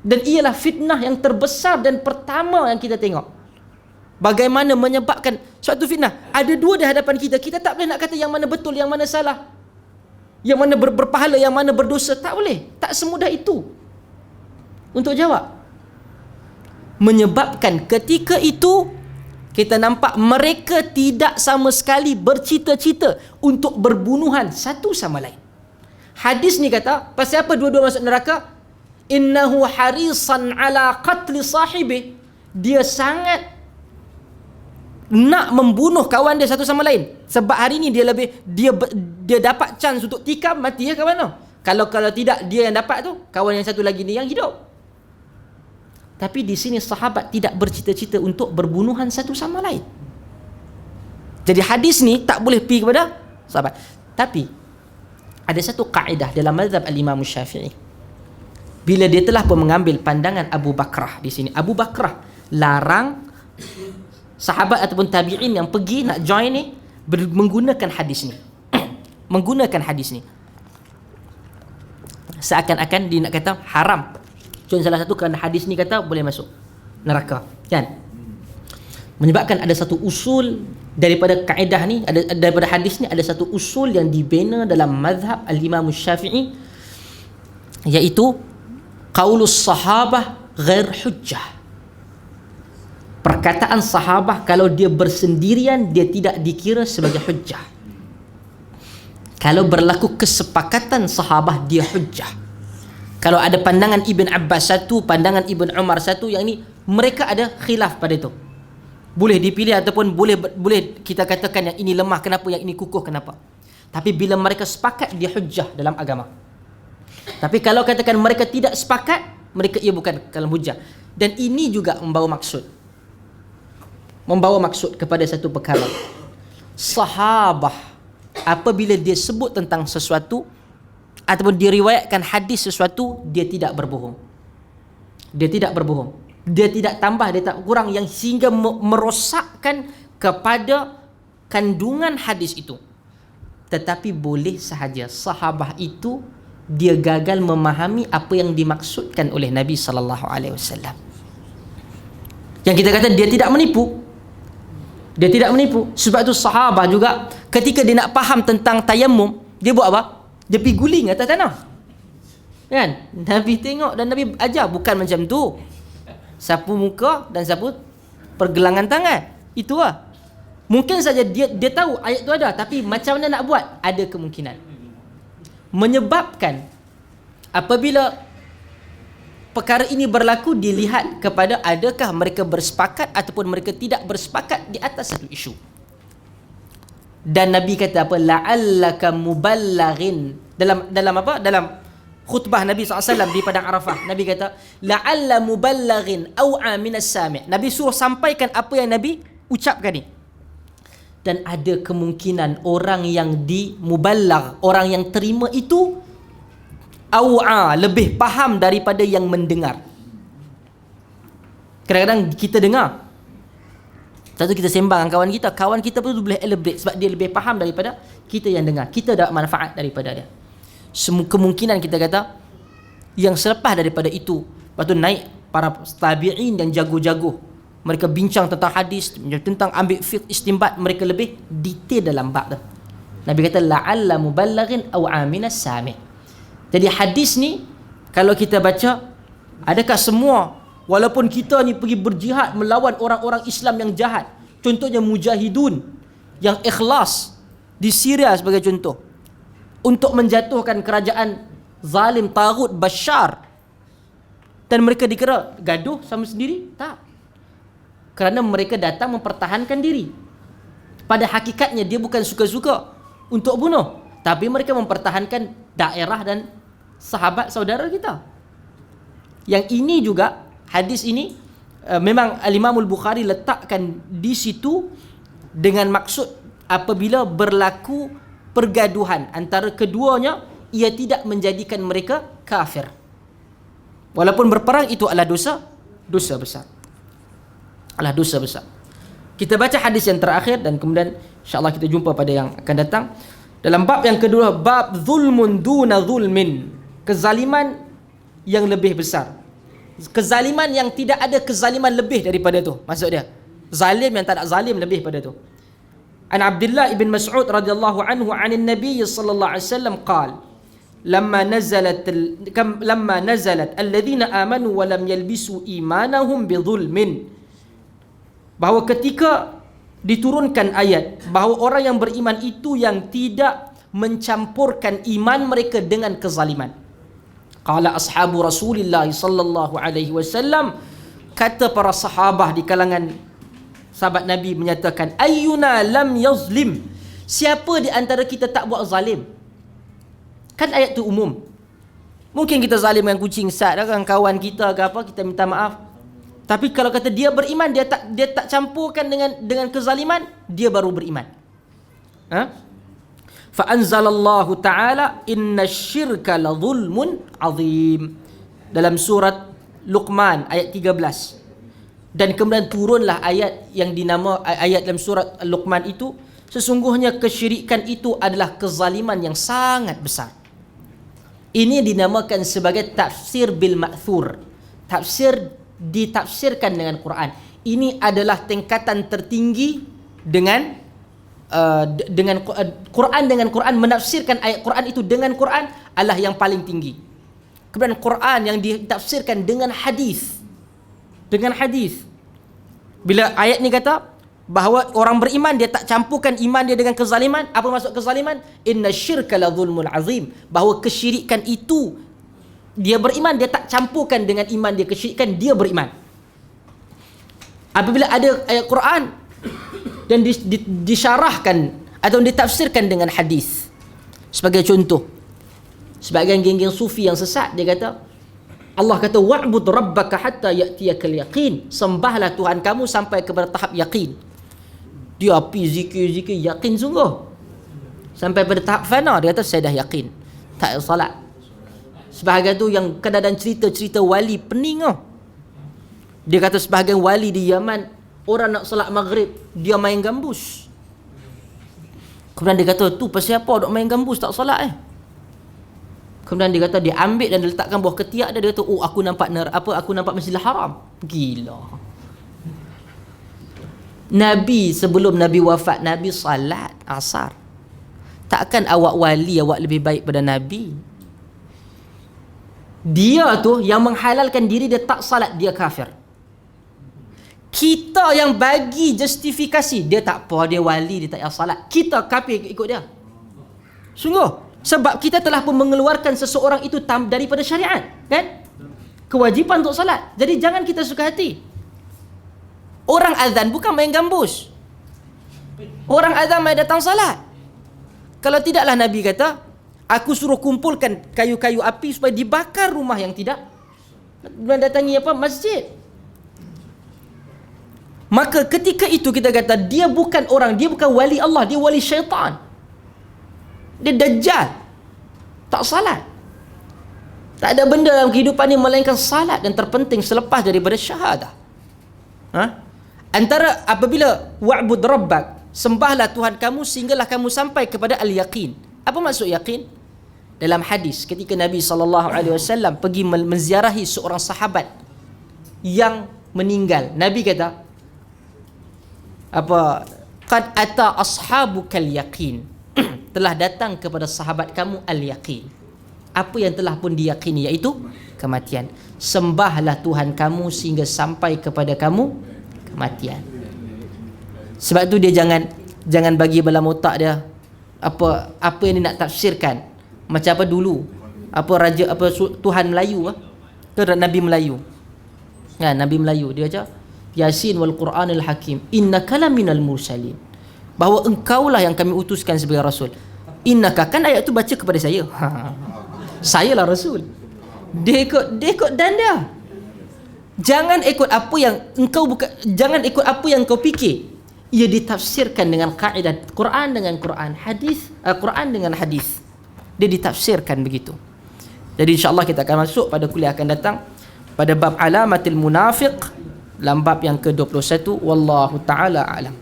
Dan ialah fitnah yang terbesar dan pertama yang kita tengok. Bagaimana menyebabkan suatu fitnah. Ada dua di hadapan kita. Kita tak boleh nak kata yang mana betul, yang mana salah, yang mana berpahala, yang mana berdosa. Tak boleh. Tak semudah itu untuk jawab. Menyebabkan ketika itu kita nampak mereka tidak sama sekali bercita-cita untuk berbunuhan satu sama lain. Hadis ni kata, pasal apa dua-dua masuk neraka? Innahu harisan ala qatli sahibi. Dia sangat nak membunuh kawan dia satu sama lain. Sebab hari ni dia dapat chance untuk tikam, mati ya kawan tu. Kalau tidak dia yang dapat tu, kawan yang satu lagi ni yang hidup. Tapi di sini sahabat tidak bercita-cita untuk berbunuhan satu sama lain. Jadi hadis ni tak boleh pergi kepada sahabat. Tapi ada satu kaedah dalam mazhab al-Imam Syafi'i. Bila dia telah pun mengambil pandangan Abu Bakrah di sini, Abu Bakrah larang sahabat ataupun tabi'in yang pergi nak join ni menggunakan hadis ni. Menggunakan hadis ni seakan-akan dia nak kata haram. Contoh salah satu kerana hadis ni kata boleh masuk neraka, kan? Menyebabkan ada satu usul daripada kaedah ni, daripada hadis ni ada satu usul yang dibina dalam mazhab al-Imam Syafi'i, iaitu qaulus sahabah ghair hujjah. perkataan sahabah kalau dia bersendirian dia tidak dikira sebagai hujjah. Kalau berlaku kesepakatan sahabah dia hujjah. Kalau ada pandangan Ibn Abbas satu, pandangan Ibn Umar satu, yang ini mereka ada khilaf pada itu. Boleh dipilih ataupun boleh kita katakan yang ini lemah kenapa, yang ini kukuh kenapa. Tapi bila mereka sepakat dia hujjah dalam agama. Tapi kalau katakan mereka tidak sepakat, mereka ia bukan dalam hujjah. Dan ini juga membawa maksud kepada satu perkara. Sahabah apabila dia sebut tentang sesuatu ataupun diriwayatkan hadis sesuatu, dia tidak berbohong. Dia tidak berbohong. Dia tidak tambah, dia tak kurang, yang sehingga merosakkan kepada kandungan hadis itu. Tetapi boleh sahaja sahabah itu dia gagal memahami apa yang dimaksudkan oleh Nabi sallallahu alaihi wasallam. Yang kita kata dia tidak menipu. Dia tidak menipu. Sebab itu sahabah juga ketika dia nak faham tentang tayammum, dia buat apa? Dia pergi guling atas tanah. Kan? Nabi tengok dan Nabi ajar bukan macam tu. Sapu muka dan sapu pergelangan tangan. Itulah. Mungkin saja dia tahu ayat tu ada, tapi macam mana nak buat? Ada kemungkinan. Menyebabkan apabila perkara ini berlaku dilihat kepada adakah mereka bersepakat ataupun mereka tidak bersepakat di atas satu isu. Dan Nabi kata apa? La'allaka muballighin. Dalam apa? Dalam khutbah Nabi SAW di Padang Arafah, Nabi kata la'alla muballighin aw'a minas sami'. Nabi suruh sampaikan apa yang Nabi ucapkan ni. Dan ada kemungkinan orang yang dimuballigh, orang yang terima itu aw'a, lebih faham daripada yang mendengar. Kadang-kadang kita dengar, satu kita sembang dengan kawan kita pun boleh elaborate sebab dia lebih faham daripada kita yang dengar. Kita dapat manfaat daripada dia. Kemungkinan kita kata yang selepas daripada itu, lepas tu naik para tabi'in dan jago-jago, mereka bincang tentang hadis, tentang ambil fiqh istinbat, mereka lebih detail dalam bab tu. Nabi kata la'alla muballighin aw aminas sami'. Jadi hadis ni kalau kita baca, adakah semua walaupun kita ni pergi berjihad melawan orang-orang Islam yang jahat, contohnya mujahidun yang ikhlas di Syria sebagai contoh, untuk menjatuhkan kerajaan zalim taghut Bashar, dan mereka dikira gaduh sama sendiri? Tak. Kerana mereka datang mempertahankan diri. Pada hakikatnya dia bukan suka-suka untuk bunuh, tapi mereka mempertahankan daerah dan sahabat saudara kita. Yang ini juga, hadis ini memang Al-Imam Al-Bukhari letakkan di situ dengan maksud apabila berlaku pergaduhan antara keduanya, ia tidak menjadikan mereka kafir. Walaupun berperang itu adalah dosa besar. Adalah dosa besar. Kita baca hadis yang terakhir dan kemudian insya-Allah kita jumpa pada yang akan datang. Dalam bab yang kedua, bab zulmun duna zulmin, kezaliman yang lebih besar. Kezaliman yang tidak ada kezaliman lebih daripada tu. Maksud dia, zalim yang tak ada zalim lebih pada tu. An Abdullah ibn Mas'ud radhiyallahu anhu 'anil Nabi sallallahu alaihi wasallam qala lamma nazalat alladhina amanu wa lam yalbisu imanahum bidzulmin, bahawa ketika diturunkan ayat bahawa orang yang beriman itu yang tidak mencampurkan iman mereka dengan kezaliman. Qala ashabu Rasulillah sallallahu alaihi wasallam, kata para sahabah di kalangan sahabat Nabi menyatakan, ayyuna lam yazlim, siapa di antara kita tak buat zalim? Kan ayat tu umum. Mungkin kita zalim dengan kucing sat, dengan kawan kita ke apa, kita minta maaf. Tapi kalau kata dia beriman, dia tak campurkan dengan kezaliman, dia baru beriman. Fa anzalallahu ta'ala innasyirka la zulmun azim, dalam surat Luqman ayat 13. Dan kemudian turunlah ayat yang dinama ayat dalam surat Luqman itu, sesungguhnya kesyirikan itu adalah kezaliman yang sangat besar. Ini dinamakan sebagai tafsir bil ma'thur. Tafsir ditafsirkan dengan Quran. Ini adalah tingkatan tertinggi dengan Quran, dengan Quran menafsirkan ayat Quran itu dengan Quran adalah yang paling tinggi. Kemudian Quran yang ditafsirkan dengan hadis. Bila ayat ni kata bahawa orang beriman dia tak campurkan iman dia dengan kezaliman. Apa maksud kezaliman? Inna syirka la zulmun azim. Bahawa kesyirikan itu, dia beriman dia tak campurkan dengan iman dia kesyirikan, dia beriman. Apabila ada ayat Quran dan disyarahkan atau ditafsirkan dengan hadis. Sebagai contoh, sebagian geng-geng sufi yang sesat dia kata Allah kata wa'bud rabbaka hatta ya'tiyakal yaqin, sembahlah Tuhan kamu sampai kepada tahap yakin. Dia api zikir yakin sungguh. Sampai pada tahap fana dia kata saya dah yakin, tak salat. Sebahagian tu yang kadang-kadang cerita-cerita wali pening ah. Dia kata sebahagian wali di Yaman, orang nak salat maghrib dia main gambus. Kemudian dia kata tu pasal apa dok main gambus tak salat Kemudian dia kata dia ambil dan dia letakkan bawah ketiak dia kata oh aku nampak aku nampak Masjidil Haram. Gila. Nabi sebelum Nabi wafat, Nabi salat asar. Takkan awak wali awak lebih baik pada Nabi? Dia tu yang menghalalkan diri dia tak salat, dia kafir. Kita yang bagi justifikasi, dia tak apa, dia wali, dia tak payah salat. Kita kafir ikut dia. Sungguh. Sebab kita telah pun mengeluarkan seseorang itu daripada syariat, kan? Kewajipan untuk salat. Jadi jangan kita suka hati. Orang azan bukan main gambus. Orang azan main datang salat. Kalau tidaklah Nabi kata, aku suruh kumpulkan kayu-kayu api supaya dibakar rumah yang tidak mendatangi masjid. Maka ketika itu kita kata dia bukan orang, dia bukan wali Allah, dia wali syaitan. Dia dajjal. Tak salat. Tak ada benda dalam kehidupan ni melainkan salat, dan terpenting selepas daripada syahadah. Antara apabila wa'bud rabbak, sembahlah Tuhan kamu sehinggalah kamu sampai kepada al-yaqin. Apa maksud yaqin? Dalam hadis ketika Nabi SAW pergi menziarahi seorang sahabat yang meninggal, Nabi kata qad ata ashabukal yaqin, telah datang kepada sahabat kamu al-yaqin. Apa yang telah pun diyakini, iaitu kematian. Sembahlah Tuhan kamu sehingga sampai kepada kamu kematian. Sebab tu dia jangan bagi dalam otak dia apa yang dia nak tafsirkan. Macam apa dulu, Tuhan Melayu Nabi Melayu. Nabi Melayu dia kata Yasin wal Quranil Hakim innaka laminal mursalin, bahawa engkaulah yang kami utuskan sebagai rasul. Innaka, kan ayat tu baca kepada saya. Saya lah rasul. Dia ikut dan dia. Jangan ikut apa yang jangan ikut apa yang kau fikir. Ia ditafsirkan dengan kaedah Quran dengan Quran, hadis Quran dengan hadis. Dia ditafsirkan begitu. Jadi insya-Allah kita akan masuk pada kuliah akan datang pada bab alamatil munafiq, dalam bab yang ke-21. Wallahu taala alam.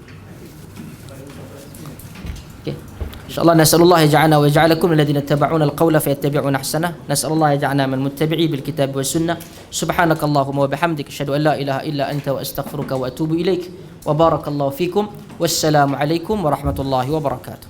إن شاء الله نسأل الله يجعلنا ويجعلكم الذين يتبعون القول فيتبعون أحسنه. نسأل الله يجعلنا من متبعي بالكتاب والسنة. سبحانك اللهم وبحمدك أشهد أن لا إله إلا أنت وأستغفرك وأتوب إليك. وبارك الله فيكم والسلام عليكم ورحمة الله وبركاته.